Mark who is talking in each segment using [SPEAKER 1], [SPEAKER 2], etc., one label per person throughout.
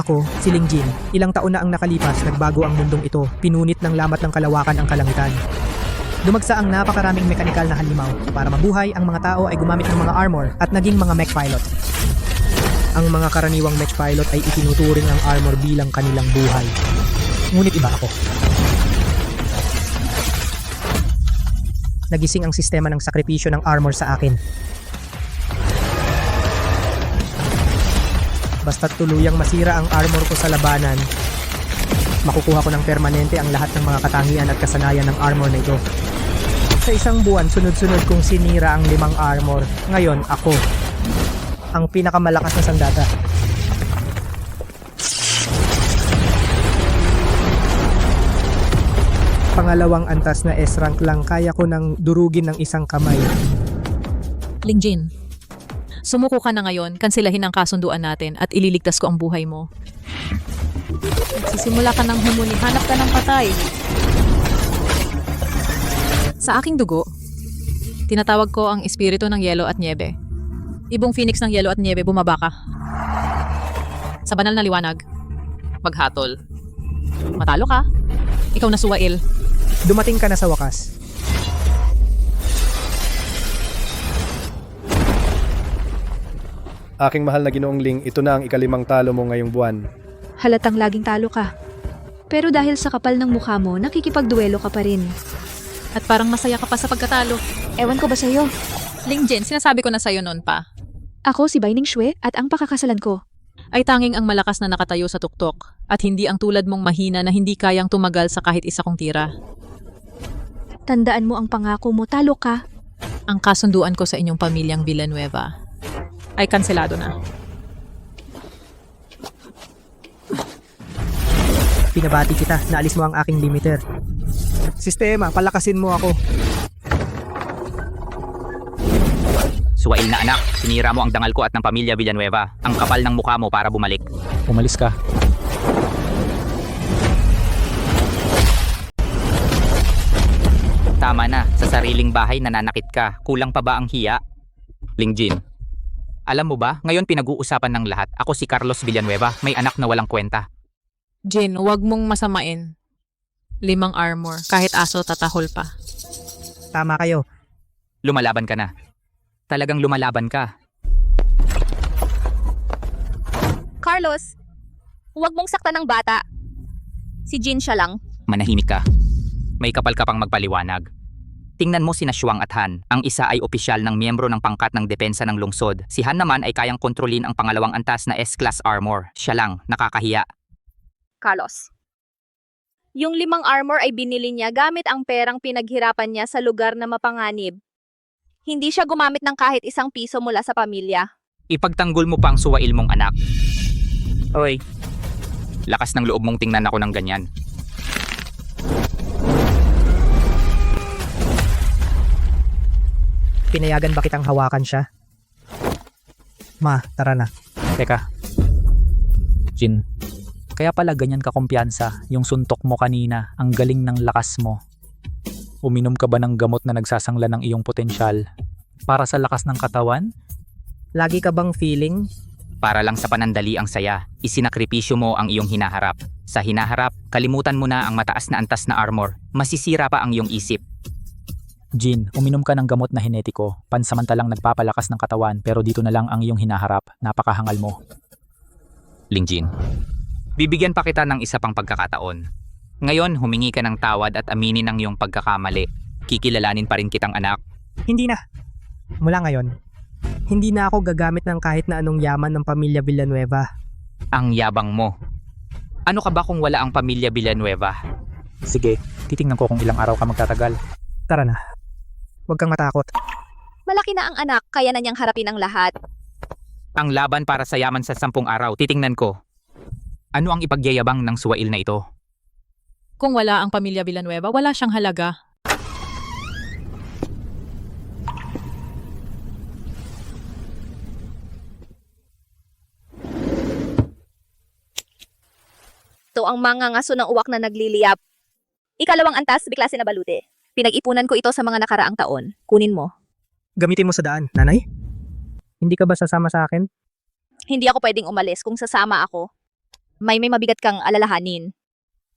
[SPEAKER 1] Ako, si Ling Jin. Ilang taon na ang nakalipas, nagbago ang mundong ito. Pinunit ng lamat ng kalawakan ang kalangitan. Dumagsa ang napakaraming mekanikal na halimaw. Para mabuhay, ang mga tao ay gumamit ng mga armor at naging mga mech pilot. Ang mga karaniwang mech pilot ay itinuturing ang armor bilang kanilang buhay. Ngunit iba ako. Nagising ang sistema ng sakripisyo ng armor sa akin. Basta't tuluyang masira ang armor ko sa labanan, makukuha ko ng permanente ang lahat ng mga katangian at kasanayan ng armor na ito. Sa isang buwan, sunod-sunod kong sinira ang 5 armor. Ngayon, ako ang pinakamalakas na sandata. Pangalawang antas na S-rank lang, kaya ko nang durugin ng isang kamay.
[SPEAKER 2] Ling Jin, sumuko ka na ngayon, kansilahin ang kasunduan natin at ililigtas ko ang buhay mo. Sisimula ka ng humuli, hanap ka ng patay. Sa aking dugo, tinatawag ko ang espiritu ng yelo at niebe. Ibong phoenix ng yelo at niebe, bumaba ka. Sa banal na liwanag, maghatol. Matalo ka, ikaw na suwail.
[SPEAKER 1] Dumating ka na sa wakas.
[SPEAKER 3] Aking mahal na Ginoong Ling, ito na ang ika-5 talo mo ngayong buwan.
[SPEAKER 4] Halatang laging talo ka. Pero dahil sa kapal ng mukha mo, nakikipagduelo ka pa rin.
[SPEAKER 2] At parang masaya ka pa sa pagkatalo.
[SPEAKER 4] Ewan ko ba sa'yo?
[SPEAKER 2] Ling Jin, sinasabi ko na sa'yo noon pa.
[SPEAKER 4] Ako si Bai Ning Xue at ang pakakasalan ko.
[SPEAKER 2] Ay tanging ang malakas na nakatayo sa tuktok at hindi ang tulad mong mahina na hindi kayang tumagal sa kahit isa kong tira.
[SPEAKER 4] Tandaan mo ang pangako mo, talo ka.
[SPEAKER 2] Ang kasunduan ko sa inyong pamilyang Villanueva ay kanselado na.
[SPEAKER 1] Pinabati kita, naalis mo ang aking limiter. Sistema, palakasin mo ako.
[SPEAKER 5] Suwail na anak, sinira mo ang dangal ko at ng pamilya Villanueva. Ang kapal ng mukha mo para bumalik.
[SPEAKER 6] Umalis ka.
[SPEAKER 5] Tama na, sa sariling bahay nananakit ka. Kulang pa ba ang hiya? Ling Jin, alam mo ba, ngayon pinag-uusapan ng lahat. Ako si Carlos Villanueva, may anak na walang kwenta.
[SPEAKER 2] Jin, huwag mong masamain. 5 armor, kahit aso tatahol pa.
[SPEAKER 1] Tama kayo.
[SPEAKER 5] Lumalaban ka na. Talagang lumalaban ka.
[SPEAKER 7] Carlos, huwag mong saktan ng bata. Si Jin siya lang.
[SPEAKER 5] Manahimik ka. May kapal ka pang magpaliwanag. Tingnan mo sina Shuang at Han. Ang isa ay opisyal ng miyembro ng pangkat ng depensa ng lungsod. Si Han naman ay kayang kontrolin ang pangalawang antas na S-class armor. Siya lang, nakakahiya.
[SPEAKER 7] Carlos. Yung 5 armor ay binili niya gamit ang perang pinaghirapan niya sa lugar na mapanganib. Hindi siya gumamit ng kahit isang piso mula sa pamilya.
[SPEAKER 5] Ipagtanggol mo pa ang suwail mong anak. Oy, lakas ng loob mong tingnan ako ng ganyan.
[SPEAKER 1] Pinayagan ba kitang hawakan siya? Ma, tara na.
[SPEAKER 6] Teka. Jin, kaya pala ganyan ka kumpiyansa yung suntok mo kanina, ang galing ng lakas mo. Uminom ka ba ng gamot na nagsasangla ng iyong potensyal para sa lakas ng katawan?
[SPEAKER 1] Lagi ka bang feeling?
[SPEAKER 5] Para lang sa panandali ang saya, isinakripisyo mo ang iyong hinaharap. Sa hinaharap, kalimutan mo na ang mataas na antas na armor. Masisira pa ang iyong isip.
[SPEAKER 6] Jin, uminom ka ng gamot na henetiko, pansamantalang nagpapalakas ng katawan pero dito na lang ang iyong hinaharap, napakahangal mo.
[SPEAKER 5] Ling Jin, bibigyan pa kita ng isa pang pagkakataon. Ngayon, humingi ka ng tawad at aminin ang iyong pagkakamali. Kikilalanin pa rin kitang anak.
[SPEAKER 1] Hindi na. Mula ngayon, hindi na ako gagamit ng kahit na anong yaman ng pamilya Villanueva.
[SPEAKER 5] Ang yabang mo. Ano ka ba kung wala ang pamilya Villanueva?
[SPEAKER 6] Sige, titingnan ko kung ilang araw ka magtatagal.
[SPEAKER 1] Tara na. Huwag kang matakot.
[SPEAKER 7] Malaki na ang anak, kaya na niyang harapin ang lahat.
[SPEAKER 5] Ang laban para sa yaman sa 10 araw, titingnan ko. Ano ang ipagyayabang ng suwail na ito?
[SPEAKER 2] Kung wala ang pamilya Villanueva, wala siyang halaga.
[SPEAKER 7] Ito ang mga ngaso ng uwak na nagliliyap. Ikalawang antas, B-klase na balute. Pinag-ipunan ko ito sa mga nakaraang taon. Kunin mo.
[SPEAKER 1] Gamitin mo sa daan, nanay? Hindi ka ba sasama sa akin?
[SPEAKER 7] Hindi ako pwedeng umalis kung sasama ako. May mabigat kang alalahanin.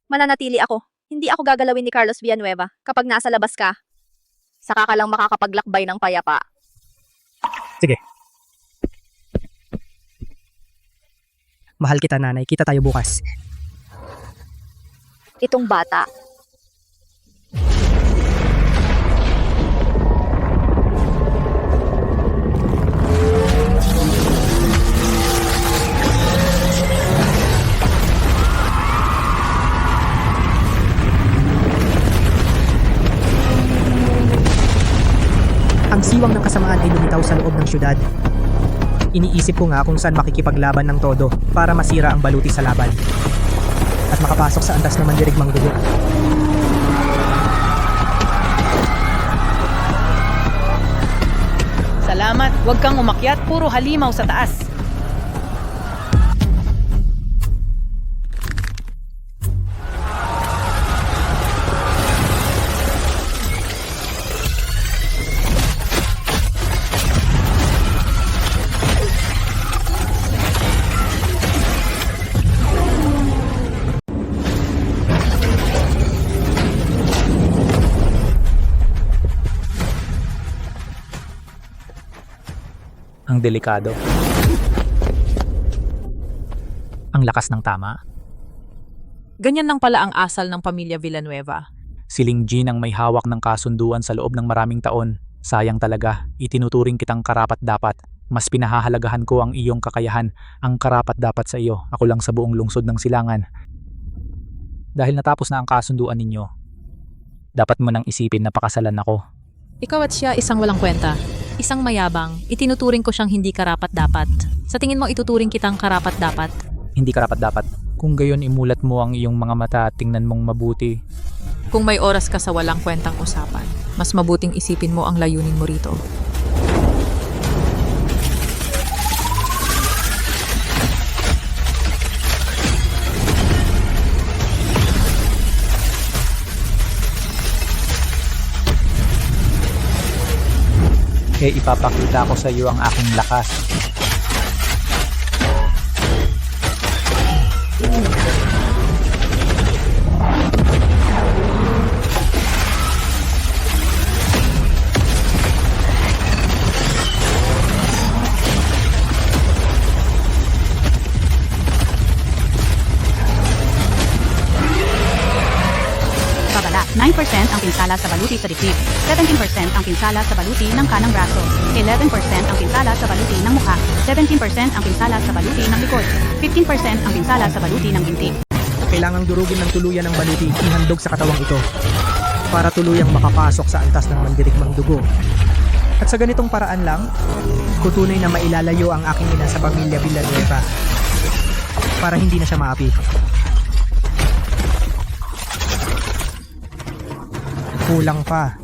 [SPEAKER 7] Mananatili ako. Hindi ako gagalawin ni Carlos Villanueva kapag nasa labas ka. Saka ka lang makakapaglakbay ng payapa.
[SPEAKER 1] Mahal kita, nanay. Kita tayo bukas.
[SPEAKER 7] Itong bata.
[SPEAKER 1] Ang siwang ng kasamaan ay lumitaw sa loob ng syudad. Iniisip ko nga kung saan makikipaglaban ng todo para masira ang baluti sa laban. At makapasok sa antas ng mandirigmang dugo.
[SPEAKER 8] Salamat, huwag kang umakyat, puro halimaw sa taas.
[SPEAKER 6] Ang delikado. Ang lakas ng tama.
[SPEAKER 2] Ganyan lang pala ang asal ng pamilya Villanueva.
[SPEAKER 6] Si Ling Jin ang may hawak ng kasunduan sa loob ng maraming taon. Sayang talaga, itinuturing kitang karapat-dapat. Mas pinahahalagahan ko ang iyong kakayahan, ang karapat-dapat sa iyo. Ako lang sa buong lungsod ng Silangan. Dahil natapos na ang kasunduan ninyo, dapat mo nang isipin na pakasalan ako.
[SPEAKER 2] Ikaw at siya isang walang kwenta. Isang mayabang, itinuturing ko siyang hindi karapat-dapat. Sa tingin mo ituturing kitang karapat-dapat?
[SPEAKER 6] Hindi karapat-dapat. Kung gayon imulat mo ang iyong mga mata at tingnan mong mabuti.
[SPEAKER 2] Kung may oras ka sa walang kwentang usapan, mas mabuting isipin mo ang layunin mo rito.
[SPEAKER 6] Kaya ipapakita ko sa iyo ang aking lakas.
[SPEAKER 9] Babala, 9% ang pinsala sa baluti sa dibdib, 17% ang pinsala sa baluti ng kanang braso, 11% ang pinsala sa baluti ng mukha, 17% ang pinsala sa baluti ng likod, 15% ang pinsala sa baluti ng binti.
[SPEAKER 1] Kailangang durugin ng tuluyan ng baluti ihandog sa katawang ito para tuluyang makapasok sa antas ng mandirigmang dugo. At sa ganitong paraan lang, kutunay na mailalayo ang aking ina sa pamilya Villanueva para hindi na siya maapi. Kulang pa.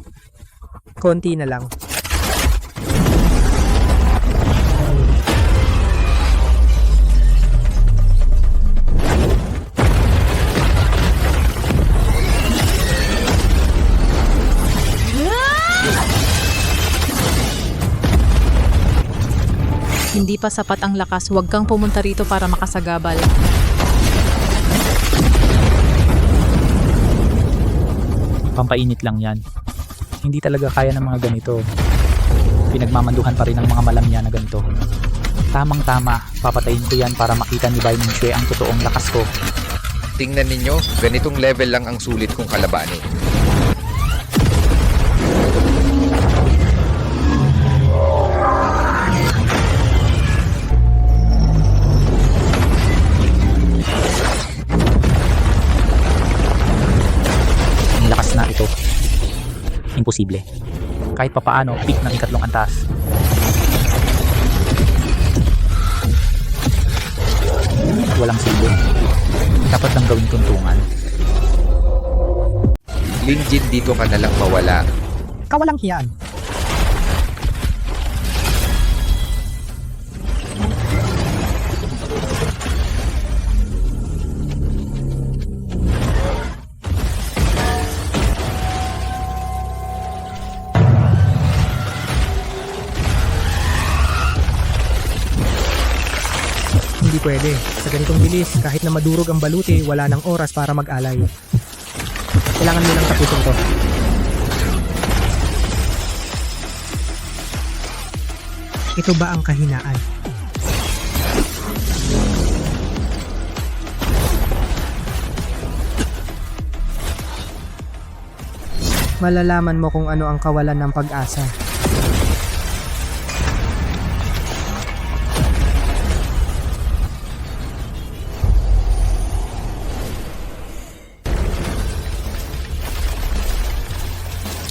[SPEAKER 1] Konti na lang.
[SPEAKER 2] Hindi pa sapat ang lakas, huwag kang pumunta rito para makasagabal.
[SPEAKER 6] Pampainit lang yan. Hindi talaga kaya ng mga ganito. Pinagmamanduhan pa rin ng mga malamya na ganito. Tamang-tama, papatayin ko yan para makita ni Bai Mingxue ang totoong lakas ko.
[SPEAKER 10] Tingnan ninyo, ganitong level lang ang sulit kong kalabanin.
[SPEAKER 6] Ang lakas na ito. Imposible. Kahit papaano, peak ng ikatlong antas. Walang silbi. Dapat lang gawing tuntungan.
[SPEAKER 10] Ling Jin, dito ka na lang mawala.
[SPEAKER 1] Kawalang hiyaan. Hindi pwede. Sa ganitong bilis, kahit na madurog ang baluti, wala nang oras para mag-alay. Kailangan mo lang tapusin to. Ito ba ang kahinaan? Malalaman mo kung ano ang kawalan ng pag-asa.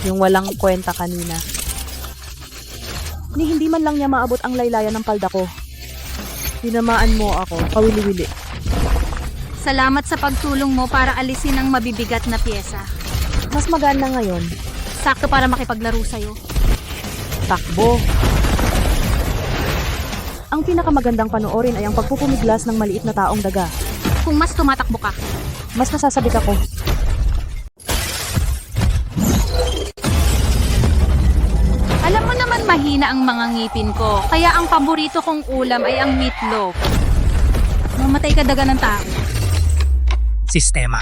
[SPEAKER 8] Yung walang kwenta kanina. Ni hindi man lang niya maabot ang laylayan ng palda ko. Tinamaan mo ako, kawili-wili.
[SPEAKER 7] Salamat sa pagtulong mo para alisin ang mabibigat na pyesa.
[SPEAKER 8] Mas maganda ngayon.
[SPEAKER 7] Sakto para makipaglaro sa'yo.
[SPEAKER 8] Takbo. Ang pinakamagandang panoorin ay ang pagpupumiglas ng maliit na taong daga.
[SPEAKER 7] Kung mas tumatakbo ka,
[SPEAKER 8] Mas nasasabik ako.
[SPEAKER 7] alam mo naman mahina ang mga ngipin ko, kaya ang paborito kong ulam ay ang meatloaf. Mamatay ka daga ng tao.
[SPEAKER 1] Sistema.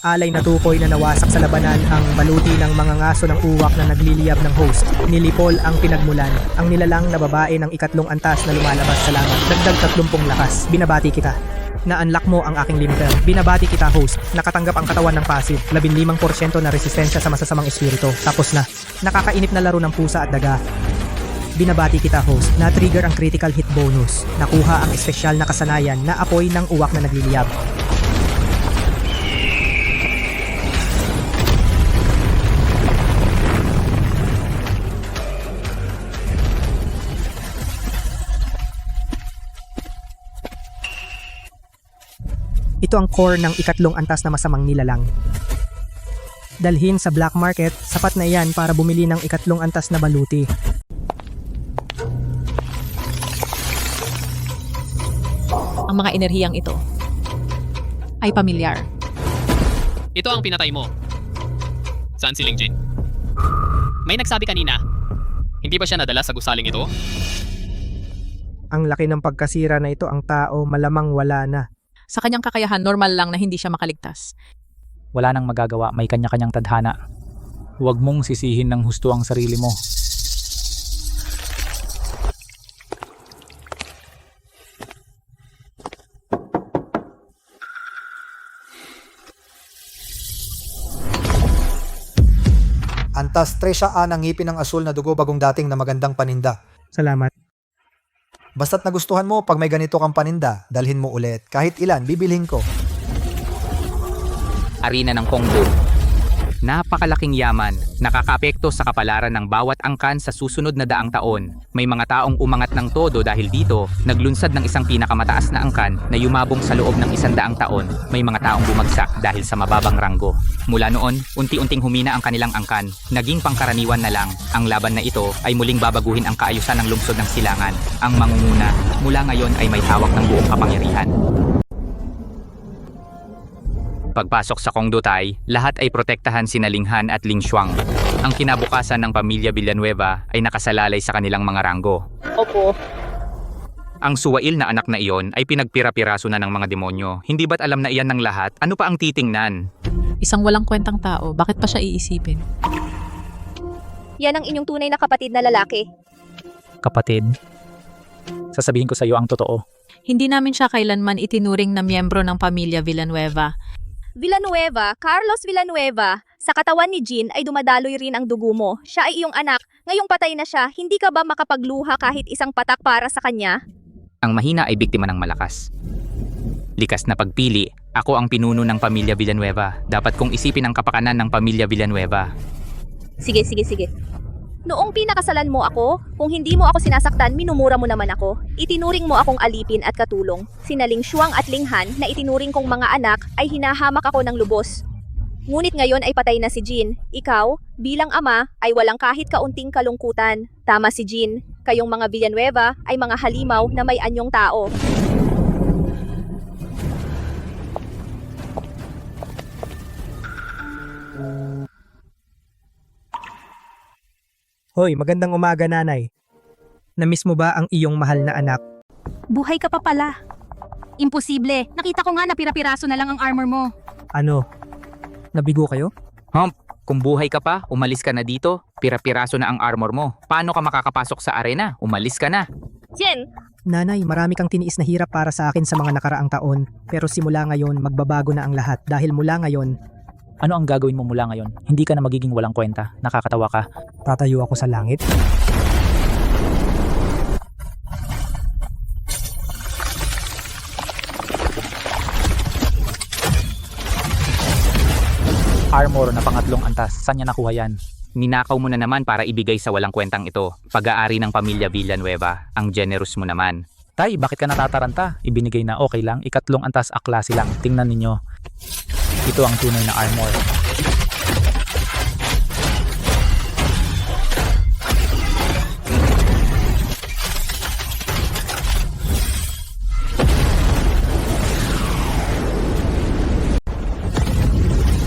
[SPEAKER 1] Alay na tukoy na nawasak sa labanan ang baluti ng mga ngaso ng uwak na nagliliyab ng host. Nilipol ang pinagmulan. Ang nilalang na babae ng ikatlong antas na lumalabas sa langit. Dagdag 30 lakas. Binabati kita. Na-unlock mo ang aking limiter. Binabati kita, host. Nakatanggap ang katawan ng passive. 15% na resistensya sa masasamang espiritu. Tapos na. Nakakainip na laro ng pusa at daga. Binabati kita, host. Na-trigger ang critical hit bonus. Nakuha ang espesyal na kasanayan na apoy ng uwak na nagliliyab. Ito ang core ng ikatlong antas na masamang nilalang. Dalhin sa black market, sapat na iyan para bumili ng ikatlong antas na baluti.
[SPEAKER 2] Ang mga enerhiyang ito ay pamilyar.
[SPEAKER 11] Ito ang pinatay mo. Saan si Ling Jin? May nagsabi kanina, hindi ba siya nadala sa gusaling ito?
[SPEAKER 1] Ang laki ng pagkasira na ito, ang tao malamang wala na.
[SPEAKER 2] Sa kanyang kakayahan, normal lang na hindi siya makaligtas.
[SPEAKER 6] Wala nang magagawa, may kanya-kanyang tadhana. Huwag mong sisihin ng husto ang sarili mo.
[SPEAKER 12] Antas 3 ang ngipin ng asul na dugo bagong dating na magandang paninda.
[SPEAKER 1] Salamat.
[SPEAKER 12] Basta't nagustuhan mo pag may ganito kang paninda, dalhin mo ulit. Kahit ilan, bibilhin ko.
[SPEAKER 5] Arena ng Kongdo. Napakalaking yaman, nakakaapekto sa kapalaran ng bawat angkan sa susunod na daang taon. May mga taong umangat ng todo dahil dito, naglunsad ng isang pinakamataas na angkan na yumabong sa loob ng 100 taon. May mga taong bumagsak dahil sa mababang ranggo. Mula noon, unti-unting humina ang kanilang angkan. Naging pangkaraniwan na lang. Ang laban na ito ay muling babaguhin ang kaayusan ng lungsod ng silangan. Ang mangunguna, mula ngayon ay may hawak ng buong kapangyarihan. Pagpasok sa Kongdotai, lahat ay protektahan sina Ling Han at Ling Xuang. Ang kinabukasan ng pamilya Villanueva ay nakasalalay sa kanilang mga ranggo.
[SPEAKER 8] Opo.
[SPEAKER 5] Ang suwail na anak na iyon ay pinagpira-piraso na ng mga demonyo. Hindi ba't alam na iyan ng lahat? Ano pa ang titingnan?
[SPEAKER 2] Isang walang kwentang tao, bakit pa siya iisipin?
[SPEAKER 7] Yan ang inyong tunay na kapatid na lalaki.
[SPEAKER 6] Kapatid, sasabihin ko sa iyo ang totoo.
[SPEAKER 2] Hindi namin siya kailanman itinuring na miyembro ng pamilya Villanueva.
[SPEAKER 7] Villanueva, Carlos Villanueva, sa katawan ni Jin ay dumadaloy rin ang dugo mo. Siya ay iyong anak, ngayong patay na siya, hindi ka ba makapagluha kahit isang patak para sa kanya?
[SPEAKER 5] Ang mahina ay biktima ng malakas. Likas na pagpili, ako ang pinuno ng pamilya Villanueva. Dapat kong isipin ang kapakanan ng pamilya Villanueva.
[SPEAKER 7] Sige. Noong pinakasalan mo ako, kung hindi mo ako sinasaktan, minumura mo naman ako. Itinuring mo akong alipin at katulong. Sina Ling Xuang at Ling Han na itinuring kong mga anak ay hinahamak ako ng lubos. Ngunit ngayon ay patay na si Jin. Ikaw, bilang ama, ay walang kahit kaunting kalungkutan. Tama si Jin. Kayong mga Villanueva ay mga halimaw na may anyong tao.
[SPEAKER 1] Hoy, magandang umaga, nanay. Namiss mo ba ang iyong mahal na anak?
[SPEAKER 9] Buhay ka pa pala. Imposible. Nakita ko nga na pira-piraso na lang ang armor mo.
[SPEAKER 1] Ano? Nabigo kayo?
[SPEAKER 5] Kung buhay ka pa, umalis ka na dito. Pira-piraso na ang armor mo. Paano ka makakapasok sa arena? Umalis ka na.
[SPEAKER 7] Jin,
[SPEAKER 1] Nanay, marami kang tiniis na hirap para sa akin sa mga nakaraang taon. Pero simula ngayon, magbabago na ang lahat. Dahil mula ngayon,
[SPEAKER 6] Ano ang gagawin mo mula ngayon? Hindi ka na magiging walang kwenta. Nakakatawa ka.
[SPEAKER 1] tatayo ako sa langit.
[SPEAKER 6] Armor na pangatlong antas. Saan niya nakuha yan?
[SPEAKER 5] Ninakaw mo na naman para ibigay sa walang kwentang ito. Pag-aari ng pamilya Villanueva. Ang generous mo naman.
[SPEAKER 6] Tay, bakit ka natataranta? Ibinigay na okay lang. Ikatlong antas aklase lang. Tingnan ninyo. Ito ang tunay na armor.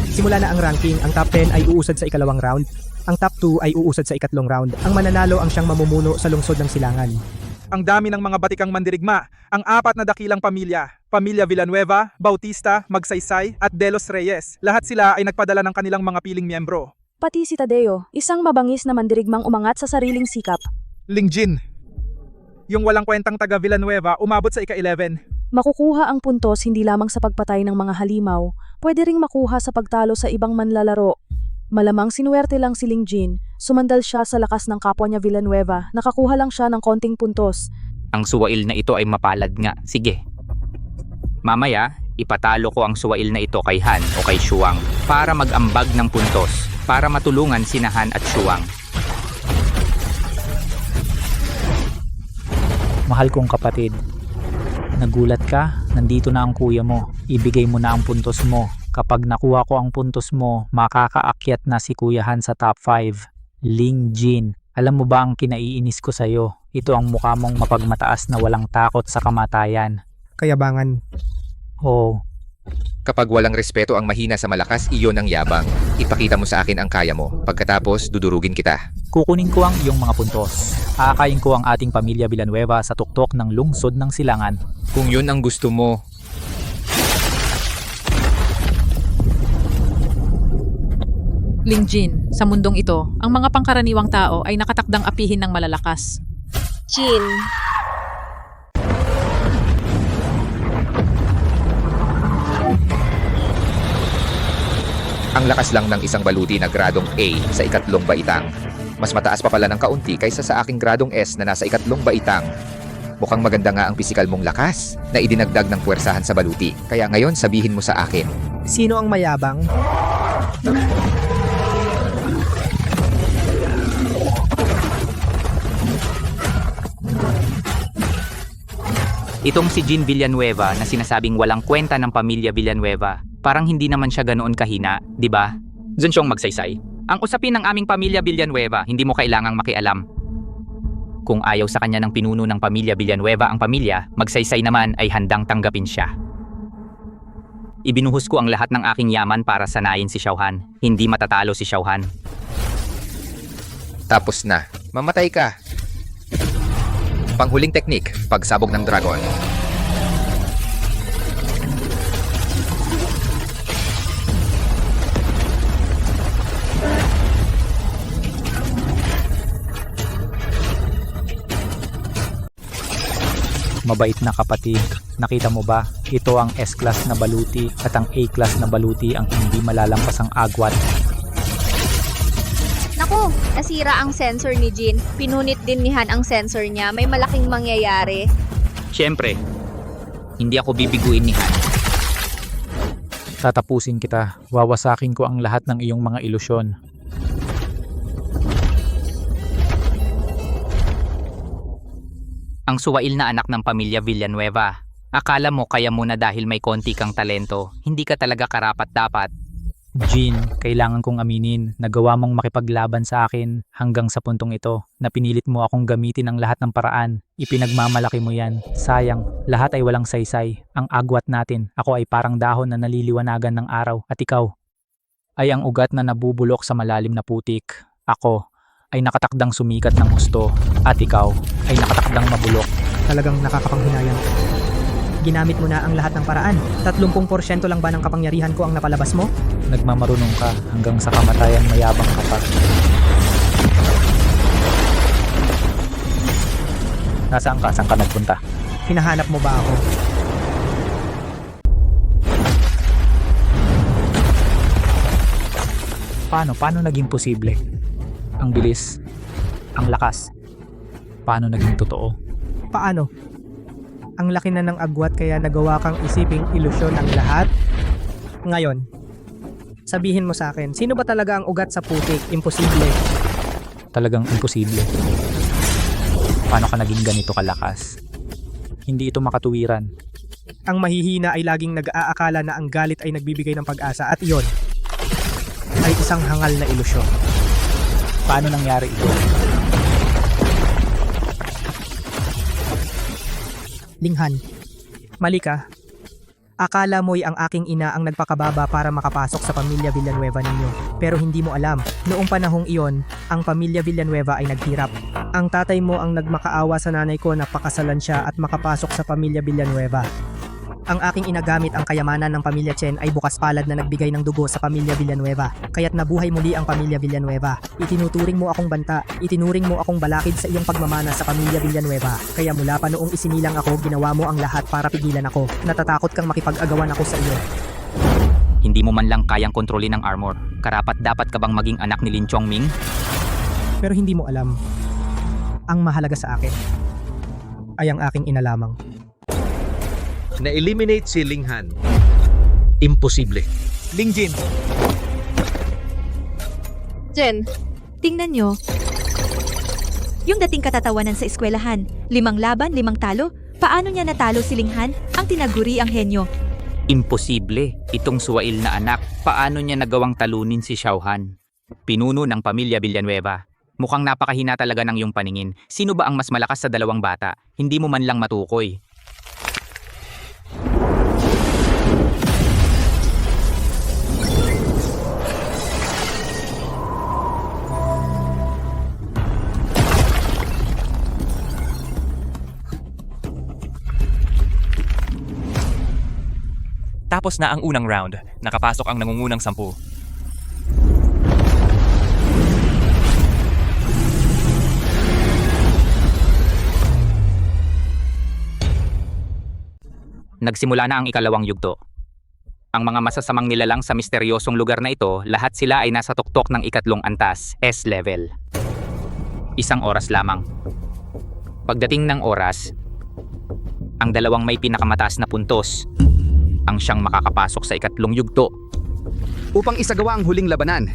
[SPEAKER 1] Simula na ang ranking, ang top 10 ay uusad sa ikalawang round. Ang top 2 ay uusad sa ikatlong round. Ang mananalo ang siyang mamumuno sa lungsod ng Silangan.
[SPEAKER 13] Ang dami ng mga batikang mandirigma, ang apat na dakilang pamilya, Pamilya Villanueva, Bautista, Magsaysay at De Los Reyes. Lahat sila ay nagpadala ng kanilang mga piling miyembro.
[SPEAKER 8] Pati si Tadeo, isang mabangis na mandirigmang umangat sa sariling sikap.
[SPEAKER 13] Lingjin, yung walang kwentang taga Villanueva, umabot sa ika-11.
[SPEAKER 8] Makukuha ang puntos hindi lamang sa pagpatay ng mga halimaw, pwede ring makuha sa pagtalo sa ibang manlalaro. Malamang sinuwerte lang si Lingjin, sumandal siya sa lakas ng kapwa niya Villanueva, nakakuha lang siya ng konting puntos.
[SPEAKER 5] Ang suwail na ito ay mapalad nga. Sige. Mamaya, ipatalo ko ang suwail na ito kay Han o kay Shuang para mag-ambag ng puntos, para matulungan sina Han at Shuang.
[SPEAKER 6] Mahal kong kapatid. Nagulat ka? Nandito na ang kuya mo. Ibigay mo na ang puntos mo. Kapag nakuha ko ang puntos mo, makakaakyat na si Kuya Han sa top 5. Lingjin, alam mo ba ang kinaiinis ko sa'yo? Ito ang mukha mong mapagmataas na walang takot sa kamatayan.
[SPEAKER 1] Kayabangan.
[SPEAKER 6] Oh,
[SPEAKER 10] Kapag walang respeto ang mahina sa malakas, iyon ang yabang. Ipakita mo sa akin ang kaya mo. Pagkatapos, dudurugin kita.
[SPEAKER 6] kukunin ko ang iyong mga puntos. Aakayin ko ang ating pamilya Villanueva sa tuktok ng lungsod ng Silangan.
[SPEAKER 10] Kung yun ang gusto mo,
[SPEAKER 2] Lingjin, sa mundong ito, ang mga pangkaraniwang tao ay nakatakdang apihin ng malalakas.
[SPEAKER 7] Jin,
[SPEAKER 10] ang lakas lang ng isang baluti na gradong A sa ikatlong baitang. Mas mataas pa pala ng kaunti kaysa sa aking gradong S na nasa ikatlong baitang. Mukhang maganda nga ang pisikal mong lakas na idinagdag ng puwersahan sa baluti. Kaya ngayon sabihin mo sa akin.
[SPEAKER 1] Sino ang mayabang?
[SPEAKER 5] Itong si Jean Villanueva na sinasabing walang kwenta ng pamilya Villanueva, parang hindi naman siya ganoon kahina, di ba? Diyan siyang magsaysay. Ang usapin ng aming pamilya Villanueva, hindi mo kailangang makialam. Kung ayaw sa kanya ng pinuno ng pamilya Villanueva ang pamilya, magsaysay naman ay handang tanggapin siya. Ibinuhos ko ang lahat ng aking yaman para sanayin si Xiaohan. Hindi matatalo si Xiaohan.
[SPEAKER 10] Tapos na. Mamatay ka. Panghuling teknik, pagsabog ng dragon.
[SPEAKER 6] Mabait na kapatid. Nakita mo ba? Ito ang S-class na baluti at ang A-class na baluti ang hindi malalampas ang agwat.
[SPEAKER 7] naku, nasira ang sensor ni Jin. Pinunit din ni Han ang sensor niya. May malaking mangyayari.
[SPEAKER 5] Siyempre, hindi ako bibiguin ni Han.
[SPEAKER 6] Tatapusin kita. Wawasakin ko ang lahat ng iyong mga ilusyon.
[SPEAKER 5] Ang suwail na anak ng pamilya Villanueva. Akala mo kaya mo na dahil may konti kang talento, hindi ka talaga karapat-dapat.
[SPEAKER 6] Jean, kailangan kong aminin, nagawa mong makipaglaban sa akin hanggang sa puntong ito na pinilit mo akong gamitin ang lahat ng paraan. Ipinagmamalaki mo yan. Sayang, lahat ay walang saysay. Ang agwat natin, ako ay parang dahon na naliliwanagan ng araw at ikaw ay ang ugat na nabubulok sa malalim na putik. Ako ay nakatakdang sumikat ng husto at ikaw ay nakatakdang mabulok.
[SPEAKER 1] Talagang nakakapanghinayang. Ginamit mo na ang lahat ng paraan. 30% lang ba ng kapangyarihan ko ang napalabas mo?
[SPEAKER 6] Nagmamarunong ka hanggang sa kamatayan, mayabang ka pa. Nasaan ka? Saan ka nagpunta?
[SPEAKER 1] Hinahanap mo ba ako?
[SPEAKER 6] Paano naging posible? Ang bilis, ang lakas. Paano naging totoo?
[SPEAKER 1] Paano? Ang laki na ng agwat kaya nagawa kang isiping ilusyon ang lahat? Ngayon, sabihin mo sa akin, sino ba talaga ang ugat sa putik? Imposible.
[SPEAKER 6] Talagang imposible. Paano ka naging ganito kalakas? Hindi ito makatuwiran.
[SPEAKER 1] Ang mahihina ay laging nag-aakala na ang galit ay nagbibigay ng pag-asa at iyon ay isang hangal na ilusyon.
[SPEAKER 6] Paano nangyari ito?
[SPEAKER 1] Linghan, mali ka. Akala mo'y ang aking ina ang nagpakababa para makapasok sa pamilya Villanueva ninyo. Pero hindi mo alam, noong panahong iyon, ang pamilya Villanueva ay naghirap. Ang tatay mo ang nagmakaawa sa nanay ko na pakasalan siya at makapasok sa pamilya Villanueva. Ang aking inagamit ang kayamanan ng pamilya Chen ay bukas palad na nagbigay ng dugo sa pamilya Villanueva. Kaya't nabuhay muli ang pamilya Villanueva. Itinuturing mo akong banta, itinuring mo akong balakid sa iyong pagmamana sa pamilya Villanueva. Kaya mula pa noong isinilang ako, ginawa mo ang lahat para pigilan ako. Natatakot kang makipag-agawan ako sa iyo.
[SPEAKER 5] Hindi mo man lang kayang kontrolin ang armor. Karapat dapat ka bang maging anak ni Lin Chongming?
[SPEAKER 1] Pero hindi mo alam, ang mahalaga sa akin ay ang aking ina lamang.
[SPEAKER 14] Na-eliminate si Linghan. Imposible.
[SPEAKER 13] Lingjin,
[SPEAKER 7] Jen,
[SPEAKER 4] Tingnan nyo. Yung dating katatawanan sa eskwelahan, 5 laban, 5 talo. Paano niya natalo si Linghan, ang tinaguri ang henyo?
[SPEAKER 5] Imposible. Itong suwail na anak, paano niya nagawang talunin si Xiaohan? Pinuno ng pamilya Villanueva. Mukhang napakahina talaga ng iyong paningin. Sino ba ang mas malakas sa dalawang bata? Hindi mo man lang matukoy.
[SPEAKER 15] Tapos na ang unang round. Nakapasok ang nangungunang 10.
[SPEAKER 5] Nagsimula na ang ikalawang yugto. Ang mga masasamang nilalang sa misteryosong lugar na ito, lahat sila ay nasa tuktok ng ikatlong antas, S-level. 1 oras lamang. Pagdating ng oras, ang dalawang may pinakamataas na puntos ang siyang makakapasok sa ikatlong yugto.
[SPEAKER 16] Upang isagawa ang huling labanan.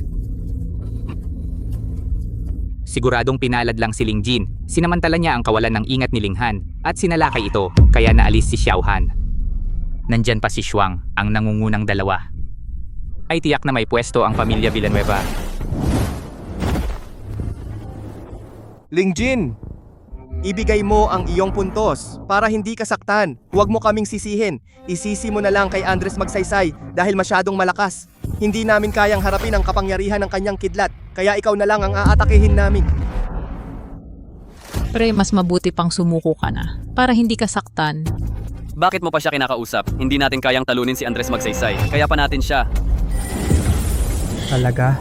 [SPEAKER 5] Siguradong pinalad lang si Lingjin. Sinamantala niya ang kawalan ng ingat ni Linghan at sinalakay ito, kaya naalis si Xiaohan. Nandyan pa si Shuang, ang nangungunang dalawa. Ay tiyak na may pwesto ang pamilya Villanueva.
[SPEAKER 17] Lingjin, ibigay mo ang iyong puntos para hindi ka saktan. Huwag mo kaming sisihin. Isisi mo na lang kay Andres Magsaysay dahil masyadong malakas. Hindi namin kayang harapin ang kapangyarihan ng kanyang kidlat, kaya ikaw na lang ang aatakihin namin.
[SPEAKER 2] Pre, mas mabuti pang sumuko ka na para hindi ka saktan.
[SPEAKER 11] Bakit mo pa siya kinakausap? Hindi natin kayang talunin si Andres Magsaysay. Kaya pa natin siya.
[SPEAKER 1] Talaga?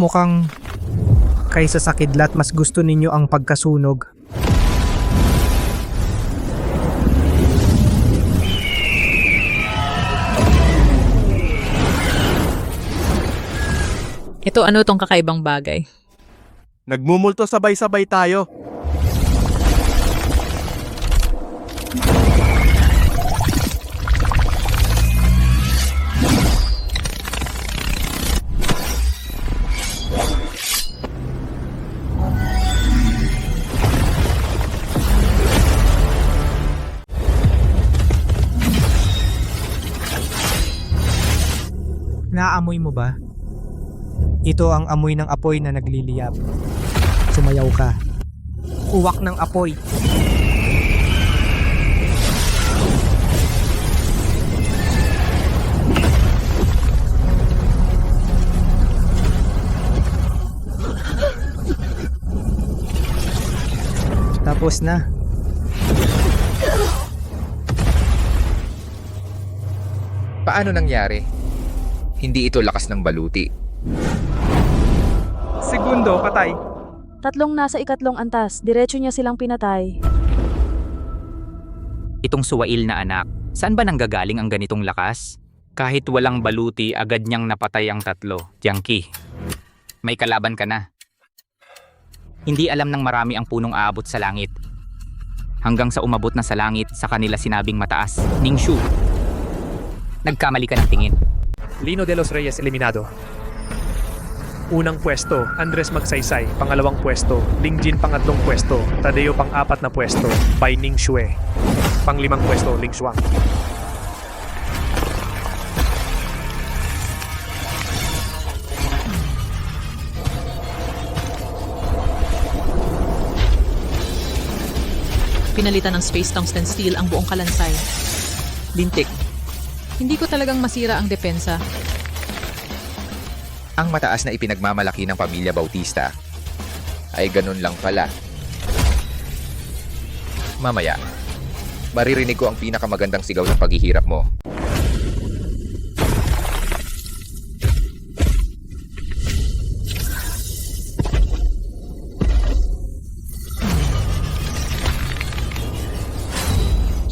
[SPEAKER 1] Mukhang kaysa sa kidlat, mas gusto ninyo ang pagkasunog.
[SPEAKER 2] Ito ano tong kakaibang bagay?
[SPEAKER 17] Nagmumulto sabay-sabay tayo.
[SPEAKER 1] Naamoy mo ba? Ito ang amoy ng apoy na nagliliyab. Sumayaw ka. Uwak ng apoy. Tapos na.
[SPEAKER 10] Paano nangyari? Hindi ito lakas ng baluti.
[SPEAKER 13] Segundo, patay.
[SPEAKER 8] Tatlong nasa ikatlong antas, diretso niya silang pinatay.
[SPEAKER 5] Itong suwail na anak, saan ba nanggagaling ang ganitong lakas? Kahit walang baluti, agad niyang napatay ang tatlo. Tiangki, may kalaban ka na. Hindi alam ng marami ang punong aabot sa langit. Hanggang sa umabot na sa langit, sa kanila sinabing mataas, Ningshu. Nagkamali ka ng tingin.
[SPEAKER 18] Lino de los Reyes eliminado. Unang pwesto, Andres Magsaysay. Pangalawang pwesto, Lingjin pangatlong pwesto. Tadeo pang-apat na pwesto, by Ning Xue. Panglimang pwesto, Ling Xuang.
[SPEAKER 2] Pinalitan ng Space Tungsten Steel ang buong kalansay.
[SPEAKER 5] Lintik.
[SPEAKER 2] Hindi ko talagang masira ang depensa.
[SPEAKER 10] Ang mataas na ipinagmamalaki ng pamilya Bautista ay ganun lang pala. Mamaya, maririnig ko ang pinakamagandang sigaw ng paghihirap mo.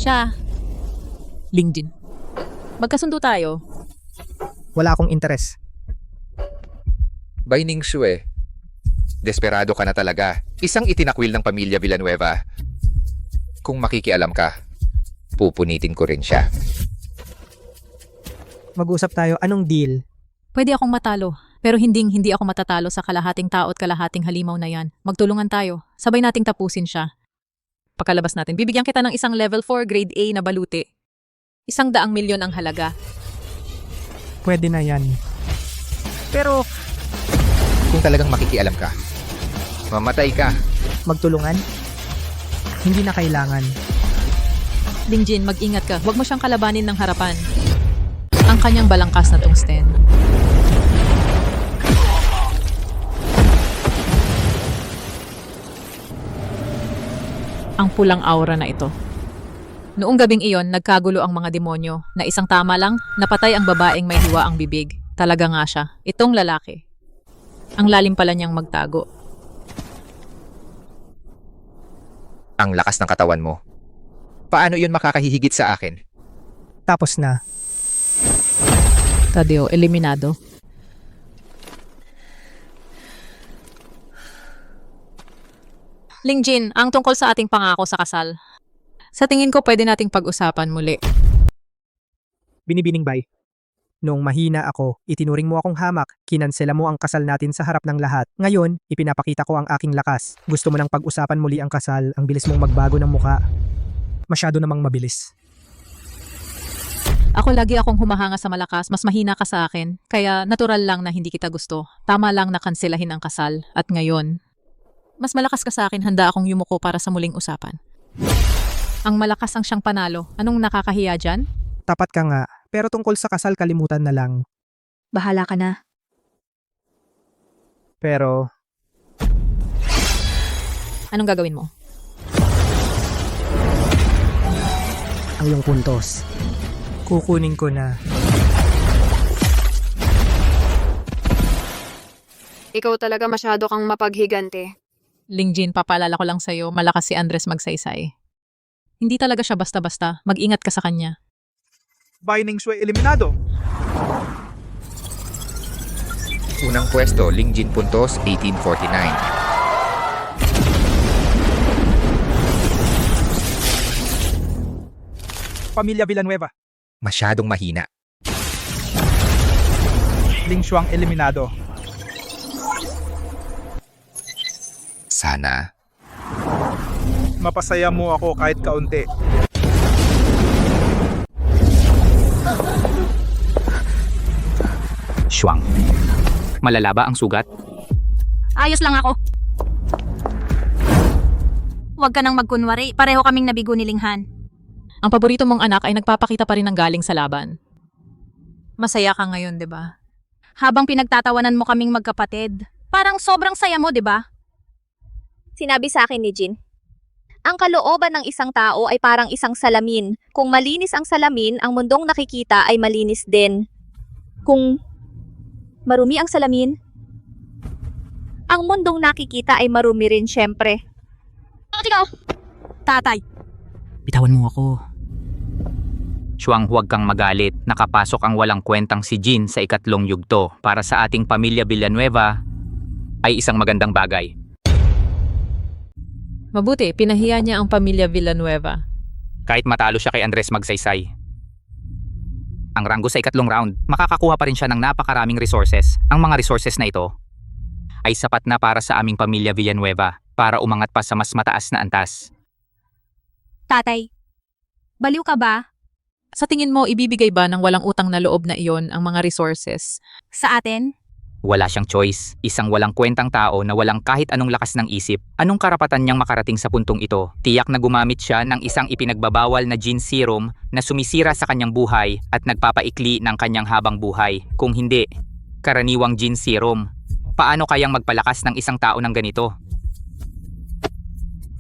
[SPEAKER 2] Siya. Lingjin. Magkasundo tayo.
[SPEAKER 1] Wala akong interes.
[SPEAKER 10] By Ning Xue, desperado ka na talaga. Isang itinakwil ng pamilya Villanueva. Kung makikialam ka, pupunitin ko rin siya.
[SPEAKER 1] Mag-usap tayo, anong deal?
[SPEAKER 2] Pwede akong matalo, pero hindi ako matatalo sa kalahating tao at kalahating halimaw na yan. Magtulungan tayo. Sabay nating tapusin siya. Pagkalabas natin, bibigyan kita ng isang level 4 grade A na baluti. 100 milyon ang halaga.
[SPEAKER 1] Pwede na yan.
[SPEAKER 10] Pero, kung talagang makikialam ka, mamatay ka.
[SPEAKER 1] Magtulungan? Hindi na kailangan.
[SPEAKER 2] Lingjin, mag-ingat ka. Huwag mo siyang kalabanin ng harapan. Ang kanyang balangkas na tungsten. Ang pulang aura na ito. Noong gabing iyon, nagkagulo ang mga demonyo na isang tama lang, napatay ang babaeng may hiwa ang bibig. Talaga nga siya. Itong lalaki. Ang lalim pala niyang magtago.
[SPEAKER 10] Ang lakas ng katawan mo. Paano yun makakahihigit sa akin?
[SPEAKER 1] Tapos na.
[SPEAKER 2] Tadeo, eliminado. Lingjin, ang tungkol sa ating pangako sa kasal. Sa tingin ko, pwede nating pag-usapan muli.
[SPEAKER 1] Binibining bay. Noong mahina ako, itinuring mo akong hamak, kinansela mo ang kasal natin sa harap ng lahat. Ngayon, ipinapakita ko ang aking lakas. Gusto mo nang pag-usapan muli ang kasal, ang bilis mong magbago ng muka. Masyado namang mabilis.
[SPEAKER 2] Ako lagi akong humahanga sa malakas, mas mahina ka sa akin. Kaya natural lang na hindi kita gusto. Tama lang na kanselahin ang kasal. At ngayon, mas malakas ka sa akin, handa akong yumuko para sa muling usapan. Ang malakas ang siyang panalo. Anong nakakahiya dyan?
[SPEAKER 1] Tapat ka nga, pero tungkol sa kasal kalimutan na lang.
[SPEAKER 4] Bahala ka na.
[SPEAKER 1] Pero,
[SPEAKER 2] anong gagawin mo?
[SPEAKER 1] ang iyong puntos. Kukunin ko na.
[SPEAKER 19] Ikaw talaga masyado kang mapaghigante.
[SPEAKER 2] Lingjin, papaalala ko lang sa'yo, malakas si Andres Magsaysay. Hindi talaga siya basta-basta. Mag-ingat ka sa kanya.
[SPEAKER 13] By Ning Xue eliminado.
[SPEAKER 10] Unang pwesto, Lingjin puntos, 1849.
[SPEAKER 13] Pamilya Villanueva.
[SPEAKER 10] Masyadong mahina.
[SPEAKER 13] Ling Xuang eliminado.
[SPEAKER 10] Sana.
[SPEAKER 13] Mapasaya mo ako kahit kaunti.
[SPEAKER 5] Xuang. Malala ba ang sugat?
[SPEAKER 7] Ayos lang ako. Huwag ka nang magkunwari. Pareho kaming nabigo ni Linghan.
[SPEAKER 2] Ang paborito mong anak ay nagpapakita pa rin ng galing sa laban. Masaya ka ngayon, di ba?
[SPEAKER 7] Habang pinagtatawanan mo kaming magkapatid. Parang sobrang saya mo, di ba? Sinabi sa akin ni Jin. Ang kalooban ng isang tao ay parang isang salamin. Kung malinis ang salamin, ang mundong nakikita ay malinis din. Kung marumi ang salamin, ang mundong nakikita ay marumi rin syempre.
[SPEAKER 19] Tatay,
[SPEAKER 5] Bitawan mo ako. Shuang, huwag kang magalit. Nakapasok ang walang kwentang si Jin sa ikatlong yugto. Para sa ating pamilya Villanueva ay isang magandang bagay.
[SPEAKER 2] Mabuti, pinahiya niya ang pamilya Villanueva.
[SPEAKER 5] Kahit matalo siya kay Andres Magsaysay, ang ranggo sa ikatlong round, makakakuha pa rin siya ng napakaraming resources. Ang mga resources na ito ay sapat na para sa aming pamilya Villanueva para umangat pa sa mas mataas na antas.
[SPEAKER 7] Tatay, baliw ka ba?
[SPEAKER 2] Sa tingin mo, ibibigay ba ng walang utang na loob na iyon ang mga resources?
[SPEAKER 7] Sa atin?
[SPEAKER 5] Wala siyang choice. Isang walang kwentang tao na walang kahit anong lakas ng isip. Anong karapatan niyang makarating sa puntong ito? Tiyak na gumamit siya ng isang ipinagbabawal na gene serum na sumisira sa kanyang buhay at nagpapaikli ng kanyang habang buhay. Kung hindi, karaniwang gene serum. Paano kayang magpalakas ng isang tao ng ganito?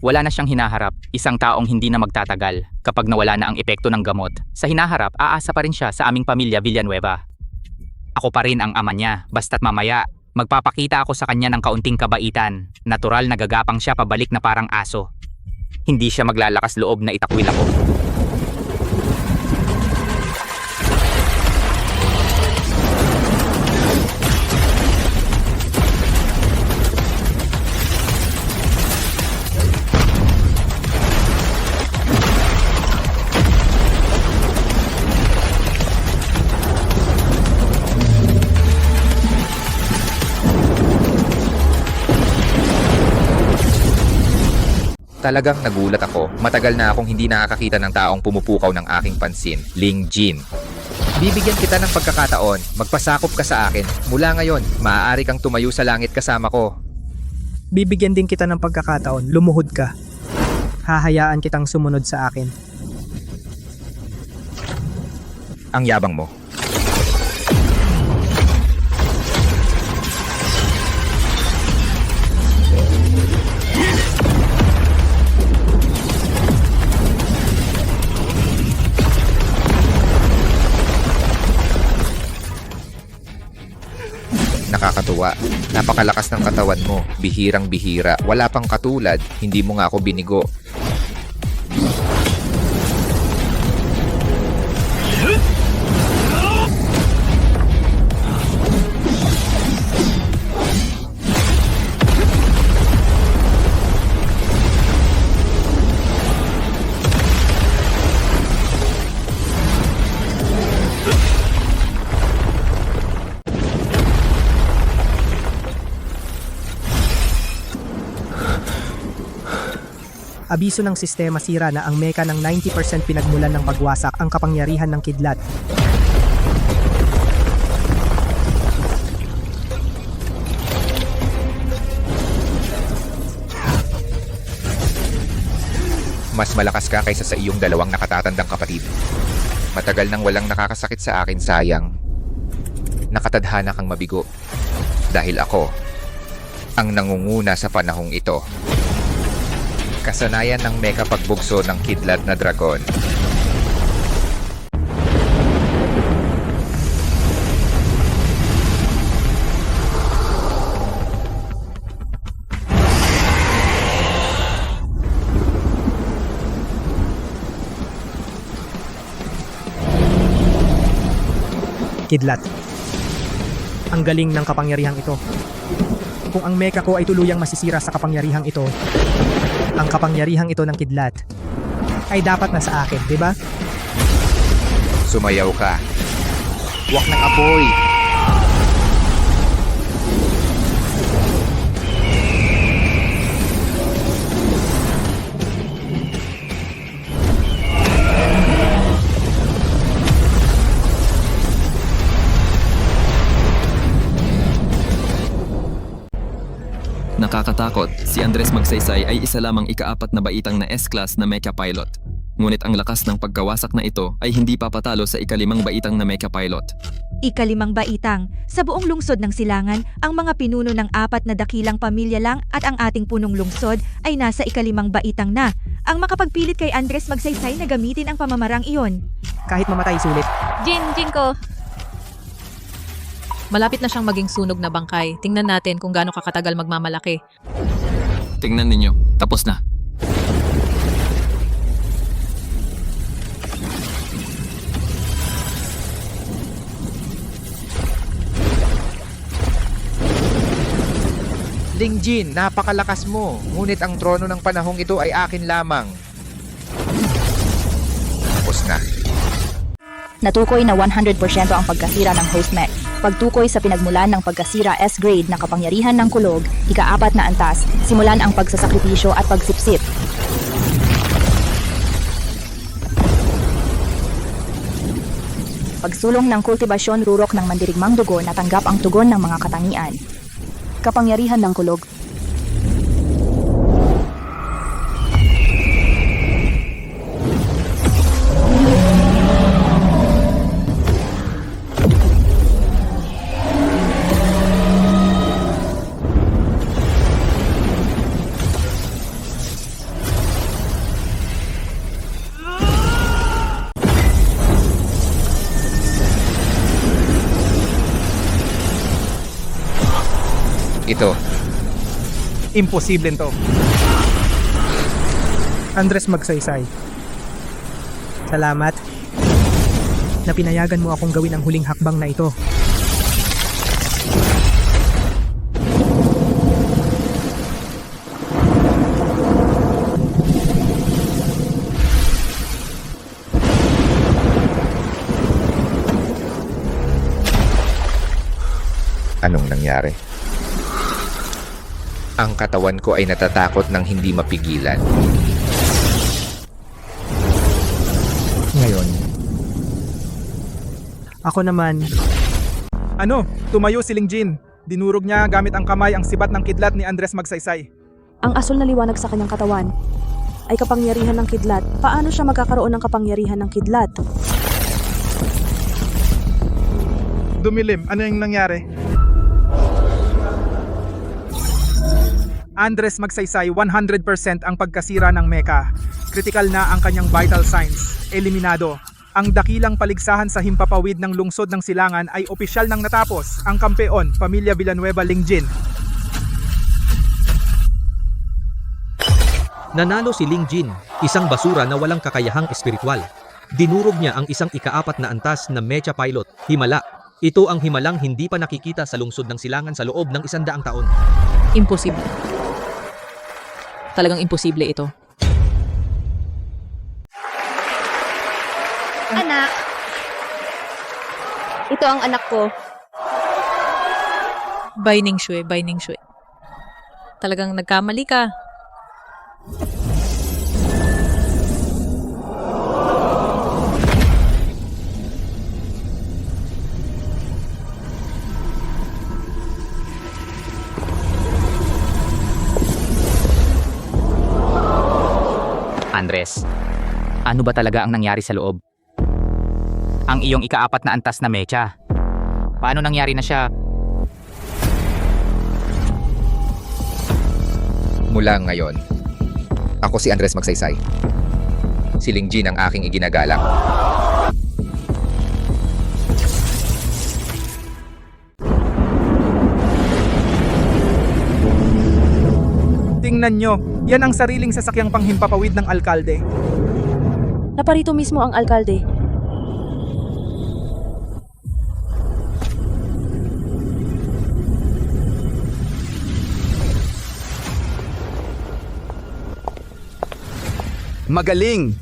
[SPEAKER 5] Wala na siyang hinaharap. Isang taong hindi na magtatagal. Kapag nawala na ang epekto ng gamot, sa hinaharap, aasa pa rin siya sa aming pamilya Villanueva. Ako pa rin ang ama niya, basta't mamaya, magpapakita ako sa kanya ng kaunting kabaitan. Natural na gagapang siya pabalik na parang aso. Hindi siya maglalakas loob na itakwil ako.
[SPEAKER 10] Talagang nagulat ako. Matagal na akong hindi nakakakita ng taong pumupukaw ng aking pansin. Ling Jin. Bibigyan kita ng pagkakataon. Magpasakop ka sa akin. Mula ngayon, maaari kang tumayo sa langit kasama ko.
[SPEAKER 1] Bibigyan din kita ng pagkakataon, lumuhod ka. Hahayaan kitang sumunod sa akin.
[SPEAKER 10] Ang yabang mo. Nakakatuwa. Napakalakas ng katawan mo. Bihirang-bihira. Wala pang katulad. Hindi mo nga ako binigo.
[SPEAKER 1] Abiso ng sistema sira na ang mecha ng 90% pinagmulan ng pagwasak ang kapangyarihan ng kidlat.
[SPEAKER 10] Mas malakas ka kaysa sa iyong dalawang nakatatandang kapatid. Matagal nang walang nakakasakit sa akin, sayang. Nakatadhana kang mabigo. Dahil ako ang nangunguna sa panahong ito. Kasanayan ng mecha pagbugso ng kidlat na dragon.
[SPEAKER 1] Kidlat. Ang galing ng kapangyarihang ito. Kung ang mecha ko ay tuluyang masisira sa kapangyarihang ito, ang kapangyarihang ito ng kidlat ay dapat na sa akin, di ba?
[SPEAKER 10] Sumayaw ka. Wak ng apoy.
[SPEAKER 20] Nakakatakot, si Andres Magsaysay ay isa lamang ikaapat na baitang na S-Class na mecha pilot. ngunit ang lakas ng pagkawasak na ito ay hindi papatalo sa ikalimang baitang na Mecha Pilot.
[SPEAKER 4] Ikalimang baitang, sa buong lungsod ng Silangan, ang mga pinuno ng 4 na dakilang pamilya lang at ang ating punong lungsod ay nasa ikalimang baitang na. Ang makapagpilit kay Andres Magsaysay na gamitin ang pamamarang iyon.
[SPEAKER 1] Kahit mamatay sulit.
[SPEAKER 7] Jin ko.
[SPEAKER 2] Malapit na siyang maging sunog na bangkay. Tingnan natin kung gaano kakatagal magmamalaki.
[SPEAKER 20] Tingnan ninyo, tapos na.
[SPEAKER 10] Lingjin, napakalakas mo. Ngunit ang trono ng panahong ito ay akin lamang. Tapos na.
[SPEAKER 21] Natukoy na 100% ang pagkasira ng host mech. Pagtukoy sa pinagmulan ng pagkasira S-grade na kapangyarihan ng kulog, ika-4 na antas, simulan ang pagsasakripisyo at pagsipsip. Pagsulong ng kultibasyon rurok ng mandirigmang dugo na tanggap ang tugon ng mga katangian. Kapangyarihan ng kulog.
[SPEAKER 10] Ito.
[SPEAKER 13] Imposible to.
[SPEAKER 1] Andres Magsaysay. Salamat na pinayagan mo akong gawin ang huling hakbang na ito.
[SPEAKER 10] Anong nangyari? Ang katawan ko ay natatakot ng hindi mapigilan.
[SPEAKER 1] Ngayon, ako naman.
[SPEAKER 13] Ano? Tumayo si Lingjin. Dinurog niya gamit ang kamay ang sibat ng kidlat ni Andres Magsaysay.
[SPEAKER 8] Ang asul na liwanag sa kanyang katawan ay kapangyarihan ng kidlat. Paano siya magkakaroon ng kapangyarihan ng kidlat?
[SPEAKER 13] Dumilim. Ano yung nangyari? Andres Magsaysay, 100% ang pagkasira ng mecha. Kritikal na ang kanyang vital signs. Eliminado. Ang dakilang paligsahan sa himpapawid ng lungsod ng Silangan ay opisyal nang natapos. Ang kampeon, Pamilya Villanueva Lingjin.
[SPEAKER 14] Nanalo si Lingjin, isang basura na walang kakayahang espiritual. Dinurog niya ang isang ika-4 na antas na Mecha Pilot, Himala. Ito ang himalang hindi pa nakikita sa lungsod ng Silangan sa loob ng 100 taon.
[SPEAKER 2] Imposible. Talagang imposible ito.
[SPEAKER 7] Anak. Ito ang anak ko.
[SPEAKER 2] Bai Ningshui. Talagang nagkamali ka.
[SPEAKER 5] Andres, ano ba talaga ang nangyari sa loob? Ang iyong ika-4 na antas na mecha. Paano nangyari na siya?
[SPEAKER 10] Mula ngayon, ako si Andres Magsaysay. Si Lingjin ang aking iginagalang.
[SPEAKER 13] Tingnan nyo, yan ang sariling sasakyang panghimpapawid ng alkalde.
[SPEAKER 8] Naparito mismo ang alkalde.
[SPEAKER 16] Magaling!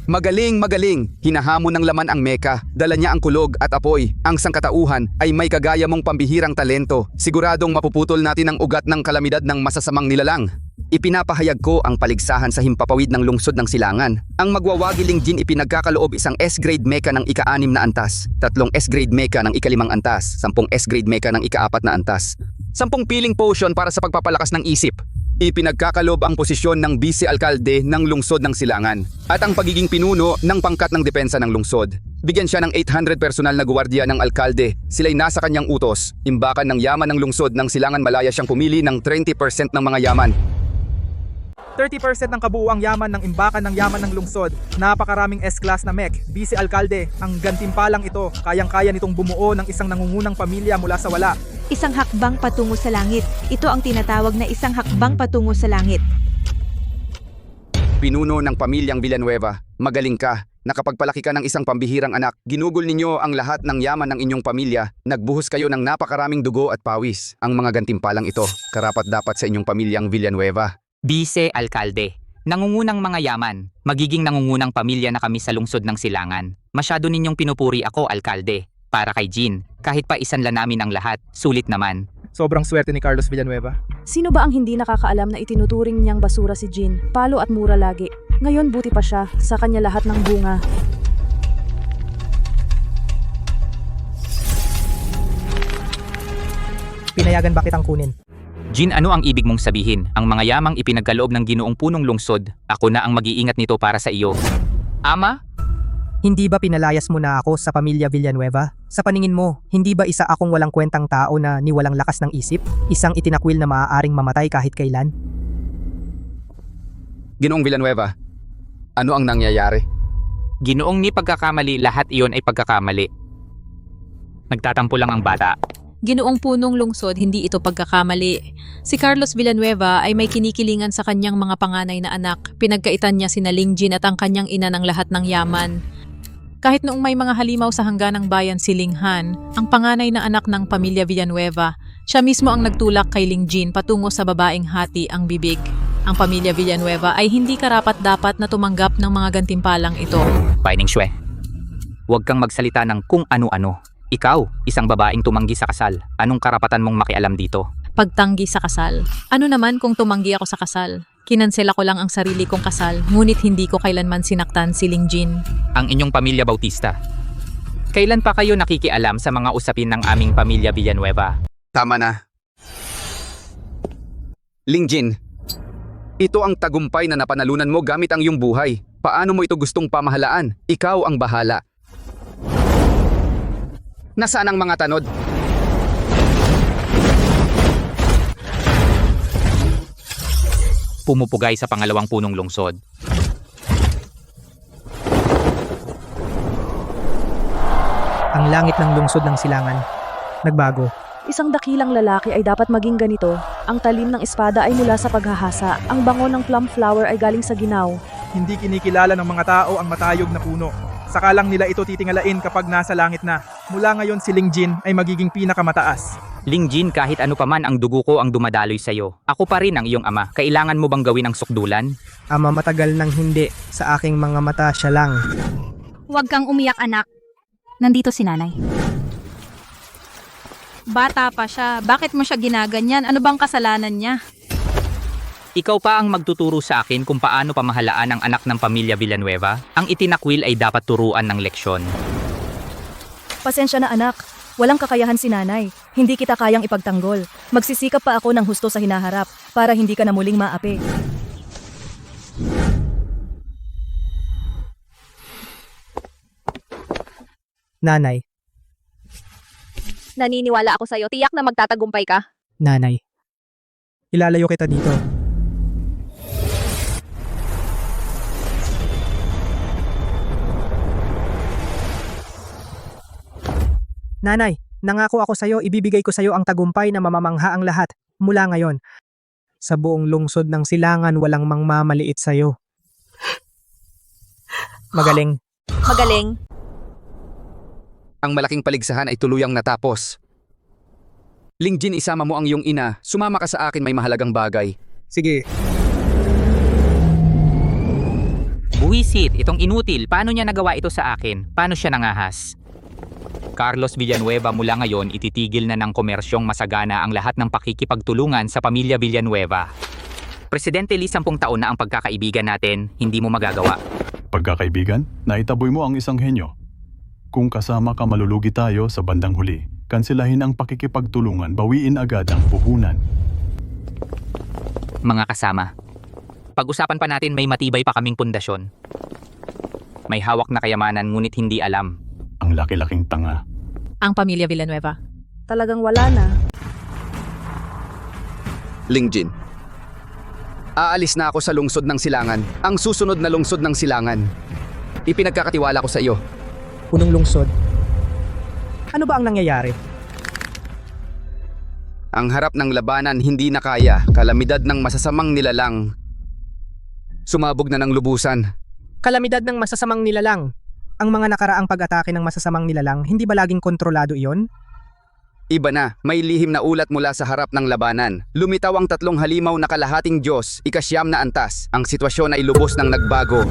[SPEAKER 16] Hinahamon ng laman ang mecha. Dala niya ang kulog at apoy. Ang sangkatauhan ay may kagaya mong pambihirang talento. Siguradong mapuputol natin ang ugat ng kalamidad ng masasamang nilalang. Ipinapahayag ko ang paligsahan sa himpapawid ng lungsod ng Silangan. Ang magwawagi Lingjin ipinagkakaloob isang S-grade mecha ng ika-6 na antas, 3 S-grade mecha ng ika-5 antas, 10 S-grade mecha ng ika-4 na antas, 10 piling potion para sa pagpapalakas ng isip, Ipinagkakalob ang posisyon ng vice-alkalde ng lungsod ng Silangan at ang pagiging pinuno ng pangkat ng depensa ng lungsod. Bigyan siya ng 800 personal na gwardiya ng alkalde. Sila'y nasa kanyang utos. Imbakan ng yaman ng lungsod ng Silangan, malaya siyang pumili ng 30% ng mga yaman.
[SPEAKER 13] 30% ng kabuuang yaman ng imbakan ng yaman ng lungsod. Napakaraming S-class na mech, vice-alkalde. Ang gantimpalang ito, kayang-kaya nitong bumuo ng isang nangungunang pamilya mula sa wala.
[SPEAKER 4] Isang hakbang patungo sa langit. Ito ang tinatawag na isang hakbang patungo sa langit.
[SPEAKER 16] Pinuno ng pamilyang Villanueva, magaling ka. Nakapagpalaki ka ng isang pambihirang anak. Ginugol ninyo ang lahat ng yaman ng inyong pamilya. Nagbuhos kayo ng napakaraming dugo at pawis. Ang mga gantimpalang ito, karapat-dapat sa inyong pamilyang Villanueva.
[SPEAKER 5] Vice-alkalde. Nangungunang mga yaman. Magiging nangungunang pamilya na kami sa lungsod ng Silangan. Masyado ninyong pinupuri ako, alkalde. Para kay Jean, kahit pa isanla namin ang lahat, sulit naman.
[SPEAKER 13] Sobrang swerte ni Carlos Villanueva.
[SPEAKER 8] Sino ba ang hindi nakakaalam na itinuturing niyang basura si Jean? Palo at mura lagi. Ngayon buti pa siya, sa kanya lahat ng bunga.
[SPEAKER 1] Pinayagan ba kitang kunin?
[SPEAKER 5] Jean, ano ang ibig mong sabihin? Ang mga yamang ipinagkaloob ng Ginoong Punong Lungsod, ako na ang mag-iingat nito para sa iyo. Ama?
[SPEAKER 1] Hindi ba pinalayas mo na ako sa pamilya Villanueva? Sa paningin mo, hindi ba isa akong walang kwentang tao na ni walang lakas ng isip? Isang itinakwil na maaaring mamatay kahit kailan?
[SPEAKER 16] Ginoong Villanueva, ano ang nangyayari?
[SPEAKER 5] Ginoong ni pagkakamali, lahat iyon ay pagkakamali. Nagtatampo lang ang bata.
[SPEAKER 2] Ginoong Punong Lungsod, hindi ito pagkakamali. Si Carlos Villanueva ay may kinikilingan sa kanyang mga panganay na anak. Pinagkaitan niya sina Ling Jean at ang kanyang ina ng lahat ng yaman. Kahit noong may mga halimaw sa hangganang bayan si Ling Han, ang panganay na anak ng pamilya Villanueva, siya mismo ang nagtulak kay Ling Jean patungo sa babaeng hati ang bibig. Ang pamilya Villanueva ay hindi karapat-dapat na tumanggap ng mga gantimpalang ito.
[SPEAKER 5] Paining Shue, huwag kang magsalita ng kung ano-ano. Ikaw, isang babaeng tumanggi sa kasal. Anong karapatan mong makialam dito?
[SPEAKER 2] Pagtanggi sa kasal. Ano naman kung tumanggi ako sa kasal? Kinansela ko lang ang sarili kong kasal, ngunit hindi ko kailanman sinaktan si Ling Jean.
[SPEAKER 5] Ang inyong pamilya Bautista. Kailan pa kayo nakikialam sa mga usapin ng aming pamilya Villanueva?
[SPEAKER 16] Tama na. Ling Jean, ito ang tagumpay na napanalunan mo gamit ang iyong buhay. Paano mo ito gustong pamahalaan? Ikaw ang bahala. Nasaan ang mga tanod?
[SPEAKER 5] Pumupugay sa pangalawang punong lungsod.
[SPEAKER 1] Ang langit ng lungsod ng Silangan. Nagbago.
[SPEAKER 8] Isang dakilang lalaki ay dapat maging ganito. Ang talim ng espada ay mula sa paghahasa. Ang bango ng plum flower ay galing sa ginaw.
[SPEAKER 13] Hindi kinikilala ng mga tao ang matayog na puno. Saka lang nila ito titingalain kapag nasa langit na. Mula ngayon si Ling Jean ay magiging pinakamataas.
[SPEAKER 5] Ling Jean, kahit ano paman ang dugo ko ang dumadaloy sa'yo. Ako pa rin ang iyong ama. Kailangan mo bang gawin ang sukdulan?
[SPEAKER 1] Ama, matagal nang hindi. Sa aking mga mata siya lang.
[SPEAKER 19] Huwag kang umiyak, anak. Nandito si nanay. Bata pa siya. Bakit mo siya ginaganyan? Ano bang kasalanan niya?
[SPEAKER 5] Ikaw pa ang magtuturo sa akin kung paano pamahalaan ang anak ng pamilya Villanueva. Ang itinakwil ay dapat turuan ng leksyon.
[SPEAKER 3] Pasensya na anak, walang kakayahan si nanay. Hindi kita kayang ipagtanggol. Magsisikap pa ako ng husto sa hinaharap para hindi ka na muling maapi.
[SPEAKER 1] Nanay,
[SPEAKER 7] Naniniwala ako sa'yo. Tiyak na magtatagumpay ka.
[SPEAKER 1] nanay. Ilalayo kita dito. Nanay, nangako ako sa'yo, ibibigay ko sa'yo ang tagumpay na mamamangha ang lahat. Mula ngayon, sa buong lungsod ng Silangan walang mangmamaliit sa'yo. Magaling.
[SPEAKER 7] Magaling.
[SPEAKER 16] Ang malaking paligsahan ay tuluyang natapos. Ling Jean, isama mo ang iyong ina. Sumama ka sa akin, may mahalagang bagay.
[SPEAKER 13] Sige.
[SPEAKER 5] Buwisit, itong inutil. Paano niya nagawa ito sa akin? Paano siya nangahas? Carlos Villanueva, mula ngayon ititigil na ng komersyong masagana ang lahat ng pakikipagtulungan sa pamilya Villanueva. Presidente Lee, 10 taon na ang pagkakaibigan natin, hindi mo magagawa.
[SPEAKER 22] Pagkakaibigan, naitaboy mo ang isang henyo. Kung kasama ka, malulugi tayo sa bandang huli. Kansilahin ang pakikipagtulungan, bawiin agad ang puhunan.
[SPEAKER 5] Mga kasama, pag-usapan pa natin may matibay pa kaming pundasyon. May hawak na kayamanan ngunit hindi alam.
[SPEAKER 22] Ang laki-laking tanga.
[SPEAKER 2] Ang pamilya Villanueva.
[SPEAKER 8] Talagang wala na.
[SPEAKER 16] Lingjin. Aalis na ako sa lungsod ng Silangan. Ang susunod na lungsod ng Silangan. Ipinagkakatiwala ko sa iyo.
[SPEAKER 1] Punong lungsod. Ano ba ang nangyayari?
[SPEAKER 16] Ang harap ng labanan hindi na kaya, kalamidad ng masasamang nilalang. Sumabog na ng lubusan.
[SPEAKER 1] Kalamidad ng masasamang nilalang. Ang mga nakaraang pag-atake ng masasamang nilalang, hindi ba laging kontrolado iyon?
[SPEAKER 16] Iba na, may lihim na ulat mula sa harap ng labanan. Lumitaw ang 3 halimaw na kalahating Diyos, ikasyam na antas. Ang sitwasyon ay lubos ng nagbago.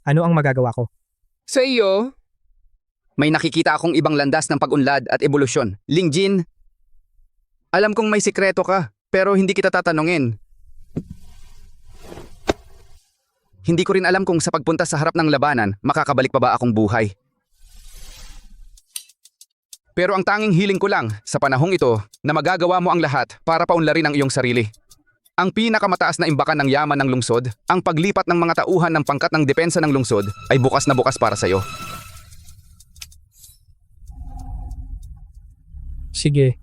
[SPEAKER 1] Ano ang magagawa ko?
[SPEAKER 16] Sa iyo? May nakikita akong ibang landas ng pag-unlad at ebolusyon. Lingjin, alam kong may sikreto ka, pero hindi kita tatanungin. Hindi ko rin alam kung sa pagpunta sa harap ng labanan, makakabalik pa ba akong buhay. Pero ang tanging hiling ko lang sa panahong ito na magagawa mo ang lahat para paunlarin ang iyong sarili. Ang pinakamataas na imbakan ng yaman ng lungsod, ang paglipat ng mga tauhan ng pangkat ng depensa ng lungsod ay bukas na bukas para sa iyo.
[SPEAKER 1] Sige.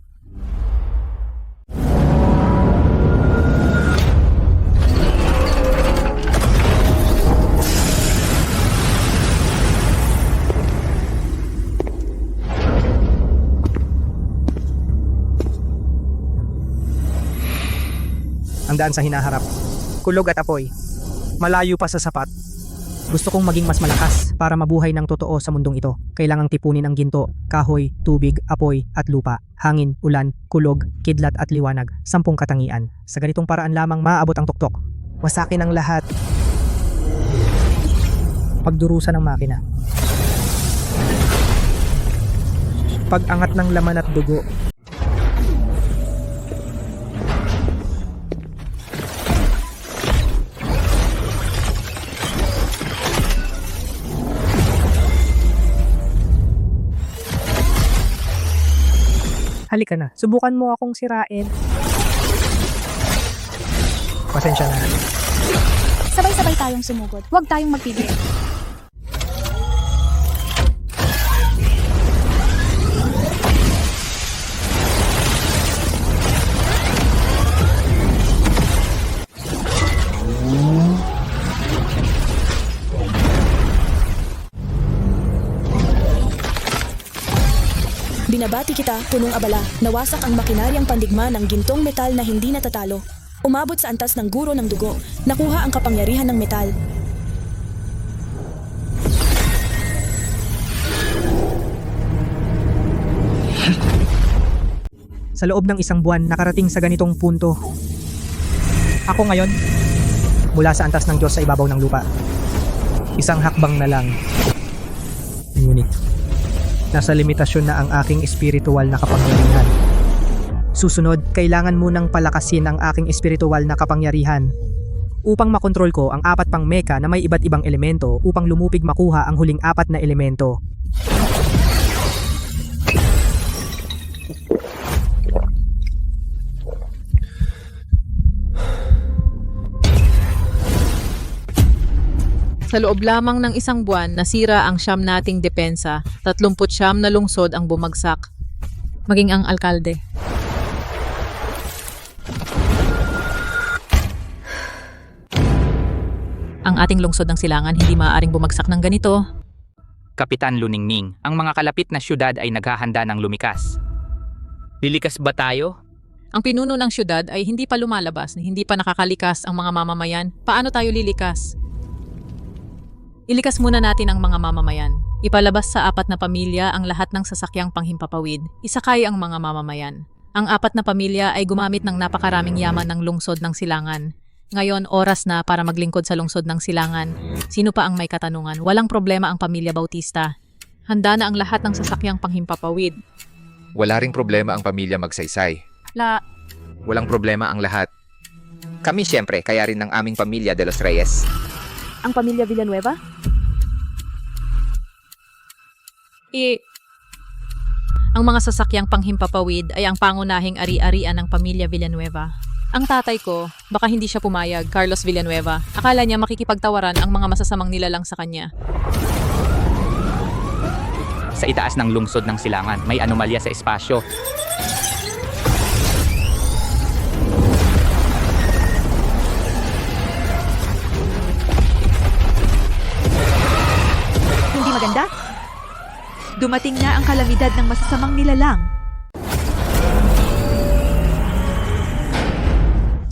[SPEAKER 1] Ang daan sa hinaharap. Kulog at apoy. Malayo pa sa sapat. Gusto kong maging mas malakas para mabuhay ng totoo sa mundong ito. Kailangang tipunin ang ginto, kahoy, tubig, apoy at lupa, hangin, ulan, kulog, kidlat at liwanag, 10 katangian. Sa ganitong paraan lamang maaabot ang tuktok. Wasakin ang lahat. Pagdurusan ng makina. Pag-angat ng laman at dugo. Halika na, subukan mo akong sirain. Pasensya na.
[SPEAKER 7] Sabay-sabay tayong sumugod. Huwag tayong magpigil.
[SPEAKER 9] Binabati kita, punong abala. Nawasak ang makinaryang pandigma ng gintong metal na hindi natatalo. Umabot sa antas ng guro ng dugo. Nakuha ang kapangyarihan ng metal.
[SPEAKER 1] Sa loob ng 1 buwan, nakarating sa ganitong punto. Ako ngayon, mula sa antas ng Diyos sa ibabaw ng lupa. 1 hakbang na lang. Ngunit, nasa limitasyon na ang aking espiritual na kapangyarihan. Susunod, kailangan munang palakasin ang aking espiritual na kapangyarihan upang makontrol ko ang 4 pang mecha na may iba't ibang elemento upang lumupig makuha ang huling 4 na elemento.
[SPEAKER 2] Sa loob lamang ng 1 buwan, nasira ang 9 nating depensa, 39 na lungsod ang bumagsak, maging ang alkalde. Ang ating lungsod ng Silangan hindi maaaring bumagsak ng ganito.
[SPEAKER 5] Kapitan Luningning, ang mga kalapit na syudad ay naghahanda ng lumikas. Lilikas ba tayo?
[SPEAKER 2] Ang pinuno ng syudad ay hindi pa lumalabas, hindi pa nakakalikas ang mga mamamayan. Paano tayo lilikas? Ilikas muna natin ang mga mamamayan. Ipalabas sa 4 na pamilya ang lahat ng sasakyang panghimpapawid. Isakay ang mga mamamayan. Ang 4 na pamilya ay gumamit ng napakaraming yaman ng lungsod ng Silangan. Ngayon, oras na para maglingkod sa lungsod ng Silangan. Sino pa ang may katanungan? Walang problema ang pamilya Bautista. Handa na ang lahat ng sasakyang panghimpapawid.
[SPEAKER 10] Wala ring problema ang pamilya Magsaysay. Walang problema ang lahat. Kami siyempre, kaya rin ng aming pamilya de los Reyes.
[SPEAKER 8] Ang pamilya Villanueva?
[SPEAKER 2] Ang mga sasakyang panghimpapawid ay ang pangunahing ari-arian ng pamilya Villanueva. Ang tatay ko, baka hindi siya pumayag, Carlos Villanueva. Akala niya makikipagtawaran ang mga masasamang nilalang sa kanya.
[SPEAKER 5] Sa itaas ng lungsod ng Silangan, may anomalya sa espasyo.
[SPEAKER 4] Hindi maganda? Dumating na ang kalamidad ng masasamang nilalang.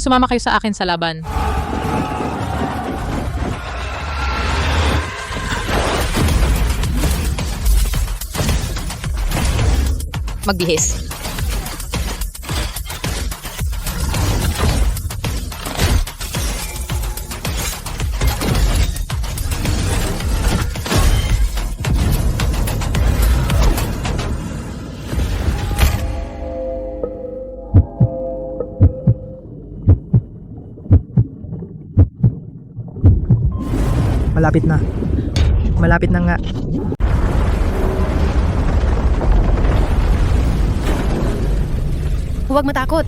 [SPEAKER 2] Sumama kayo sa akin sa laban. Magbihis.
[SPEAKER 1] Malapit na. Malapit na nga.
[SPEAKER 3] Huwag matakot.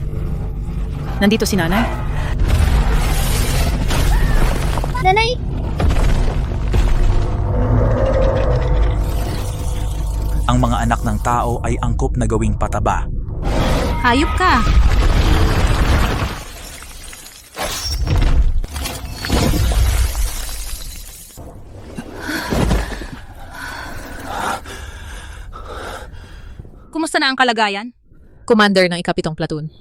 [SPEAKER 3] Nandito si nanay.
[SPEAKER 7] Nanay!
[SPEAKER 6] Ang mga anak ng tao ay angkop na gawing pataba.
[SPEAKER 19] Hayop ka! Kumusta na ang kalagayan?
[SPEAKER 2] Commander ng 7th Platoon.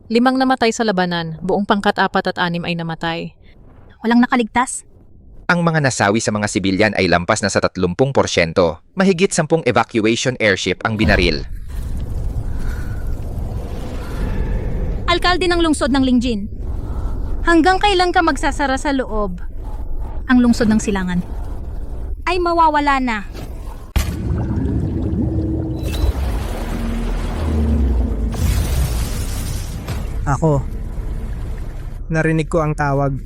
[SPEAKER 2] 5 namatay sa labanan, buong pangkat 4 at 6 ay namatay.
[SPEAKER 19] Walang nakaligtas?
[SPEAKER 10] Ang mga nasawi sa mga sibilyan ay lampas na sa 30%. Mahigit 10 evacuation airship ang binaril.
[SPEAKER 19] Alkalde ng lungsod ng Lingjin. Hanggang kailan ka magsasara sa loob? Ang lungsod ng Silangan ay mawawala na.
[SPEAKER 1] Ako. Narinig ko ang tawag.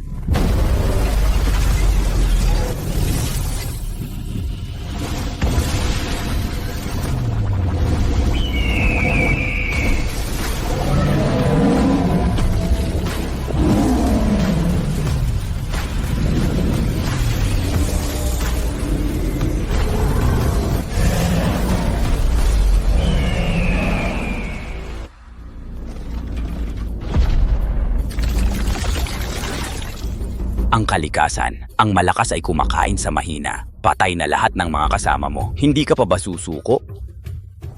[SPEAKER 6] Ang kalikasan, ang malakas ay kumakain sa mahina. Patay na lahat ng mga kasama mo. Hindi ka pa ba susuko?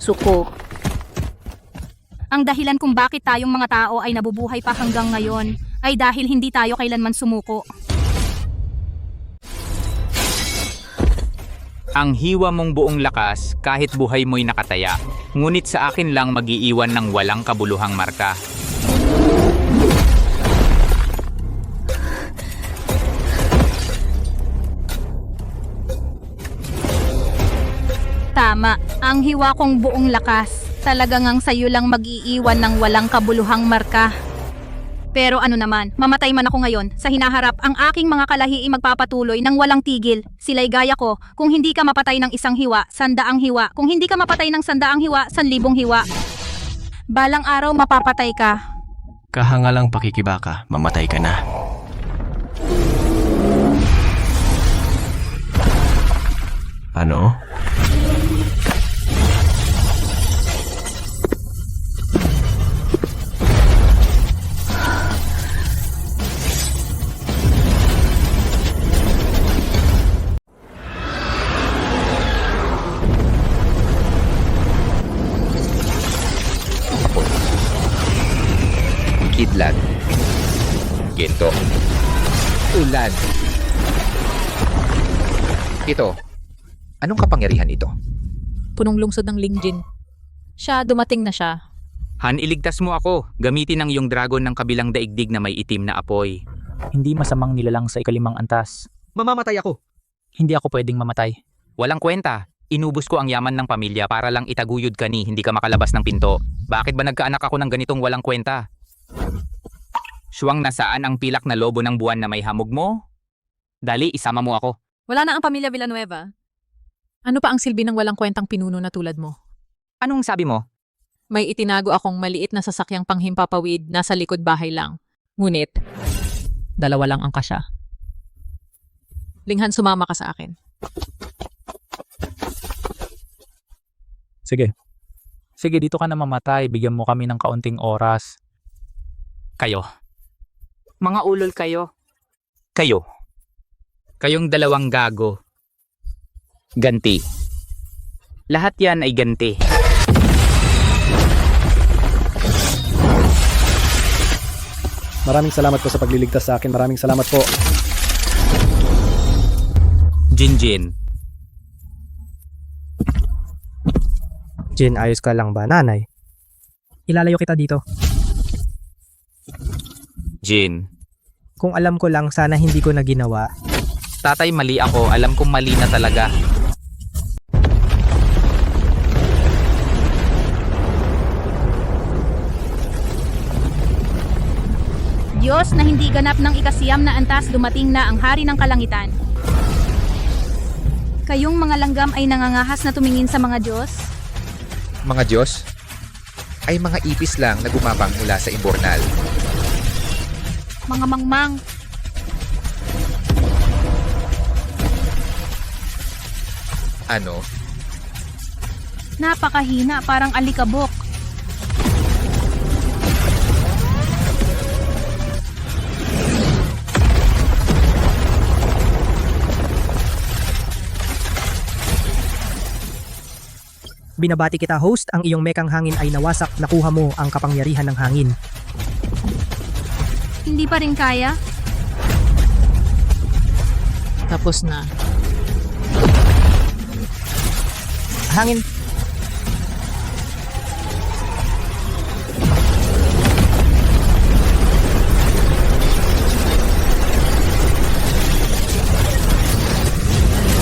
[SPEAKER 19] Suko. Ang dahilan kung bakit tayong mga tao ay nabubuhay pa hanggang ngayon ay dahil hindi tayo kailanman sumuko.
[SPEAKER 5] Ang hiwa mong buong lakas kahit buhay mo'y nakataya. Ngunit sa akin lang mag-iiwan ng walang kabuluhang marka.
[SPEAKER 19] Tama, ang hiwa kong buong lakas. Talaga ngang sa'yo lang mag-iiwan ng walang kabuluhang marka. Pero ano naman, mamatay man ako ngayon, sa hinaharap ang aking mga kalahi magpapatuloy ng walang tigil. Sila'y gaya ko, kung hindi ka mapatay ng 1 hiwa, 100 hiwa. Kung hindi ka mapatay ng 100 hiwa, 1,000 hiwa. Balang araw mapapatay ka.
[SPEAKER 6] Kahangalang pakikibaka, mamatay ka na. Ano?
[SPEAKER 10] Kidlat. Ginto. Ulan. Ito. Anong kapangyarihan ito?
[SPEAKER 2] Punong lungsod ng Lingjin. Dumating na siya.
[SPEAKER 5] Han, iligtas mo ako. Gamitin ang iyong dragon ng kabilang daigdig na may itim na apoy.
[SPEAKER 12] Hindi masamang nilalang sa ikalimang antas.
[SPEAKER 14] Mamamatay ako.
[SPEAKER 12] Hindi ako pwedeng mamatay.
[SPEAKER 5] Walang kwenta. Inubos ko ang yaman ng pamilya para lang itaguyod ka ni hindi ka makalabas ng pinto. Bakit ba nagkaanak ako ng ganitong walang kwenta? Shuang, nasaan ang pilak na lobo ng buwan na may hamog mo? Dali, isama mo ako.
[SPEAKER 2] Wala na ang pamilya Villanueva. Ano pa ang silbi ng walang kwentang pinuno na tulad mo?
[SPEAKER 5] Anong sabi mo?
[SPEAKER 2] May itinago akong maliit na sasakyang panghimpapawid nasa likod bahay lang. Ngunit, 2 lang ang kasya. Linghan, sumama ka sa akin.
[SPEAKER 12] Sige. Sige, dito ka na mamatay. Bigyan mo kami ng kaunting oras.
[SPEAKER 5] Kayo. Mga ulol kayo. Kayo. Kayong 2 gago. Ganti. Lahat yan ay ganti.
[SPEAKER 15] Maraming salamat po sa pagliligtas sa akin. Maraming salamat po.
[SPEAKER 5] Jinjin.
[SPEAKER 1] Jin, ayos ka lang ba, nanay? Ilalayo kita dito.
[SPEAKER 5] Jin.
[SPEAKER 1] Kung alam ko lang, sana hindi ko na ginawa.
[SPEAKER 5] Tatay, mali ako. Alam kong mali na talaga.
[SPEAKER 19] Diyos na hindi ganap ng ikasiyam na antas, dumating na ang hari ng kalangitan. Kayong mga langgam ay nangangahas na tumingin sa mga Diyos?
[SPEAKER 10] Mga Diyos? Ay mga ipis lang na gumapang mula sa imbornal.
[SPEAKER 19] Mga mangmang.
[SPEAKER 10] Ano?
[SPEAKER 19] Napakahina, parang alikabok.
[SPEAKER 1] Binabati kita, host. Ang iyong mekang hangin ay nawasak. Nakuha mo ang kapangyarihan ng hangin.
[SPEAKER 19] Hindi pa rin kaya?
[SPEAKER 2] Tapos na.
[SPEAKER 1] Hangin.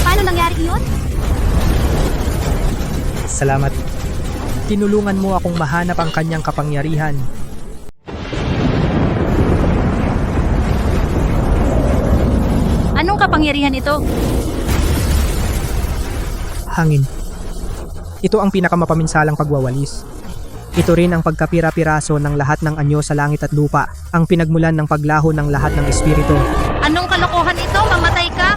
[SPEAKER 19] Paano nangyari yun?
[SPEAKER 1] Salamat. Tinulungan mo akong mahanap ang kanyang kapangyarihan.
[SPEAKER 19] Anong kapangyarihan ito?
[SPEAKER 1] Hangin. Ito ang pinakamapaminsalang pagwawalis. Ito rin ang pagkapira-piraso ng lahat ng anyo sa langit at lupa, ang pinagmulan ng paglaho ng lahat ng espiritu.
[SPEAKER 19] Anong kalokohan ito? Mamatay ka?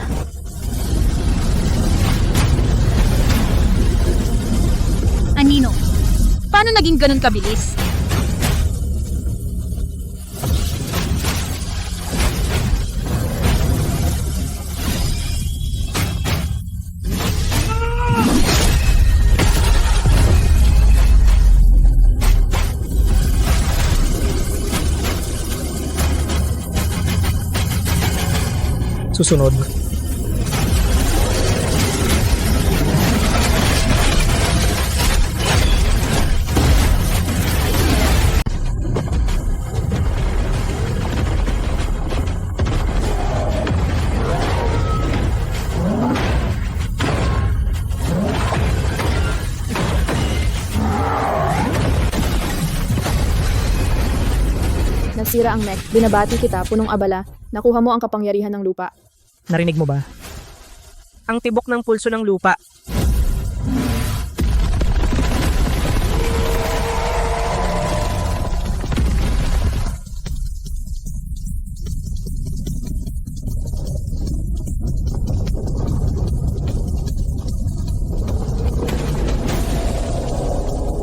[SPEAKER 19] Anino? Paano naging ganun kabilis?
[SPEAKER 1] Susunod.
[SPEAKER 8] Nasira ang mech. Binabati kita, punong abala. Nakuha mo ang kapangyarihan ng lupa.
[SPEAKER 1] Narinig mo ba? Ang tibok ng pulso ng lupa.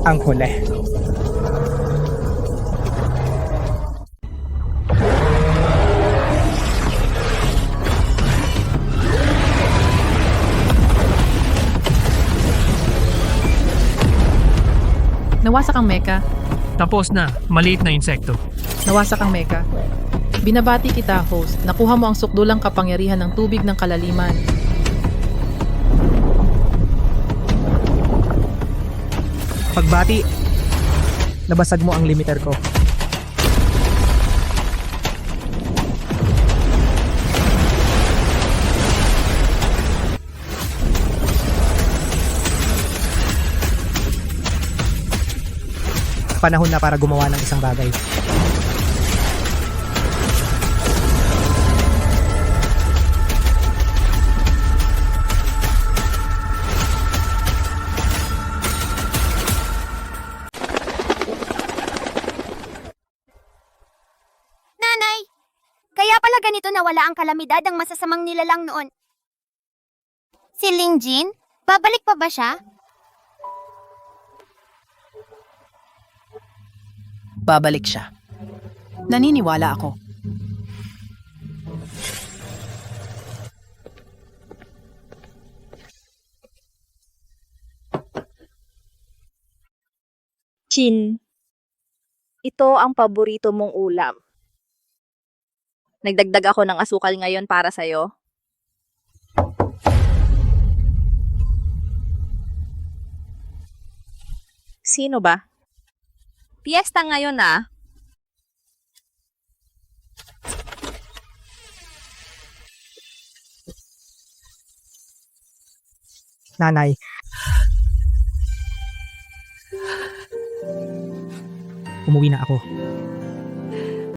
[SPEAKER 1] Ang huli.
[SPEAKER 2] Nawasak ang mecha.
[SPEAKER 18] Tapos na, maliit na insekto.
[SPEAKER 2] Nawasak ang mecha. Binabati kita, host. Nakuha mo ang sukdulang kapangyarihan ng tubig ng kalaliman.
[SPEAKER 1] Bati, nabasag mo ang limiter ko. Panahon na para gumawa ng isang bagay.
[SPEAKER 11] Nanay! Kaya pala ganito nawala ang kalamidad ang masasamang nilalang noon. Si Lingjin? Babalik pa ba siya?
[SPEAKER 17] Babalik siya. Naniniwala ako.
[SPEAKER 7] Chin, ito ang paborito mong ulam. Nagdagdag ako ng asukal ngayon para sa'yo. Sino ba? Piyesta ngayon ah.
[SPEAKER 1] Nanay. Umuwi na ako.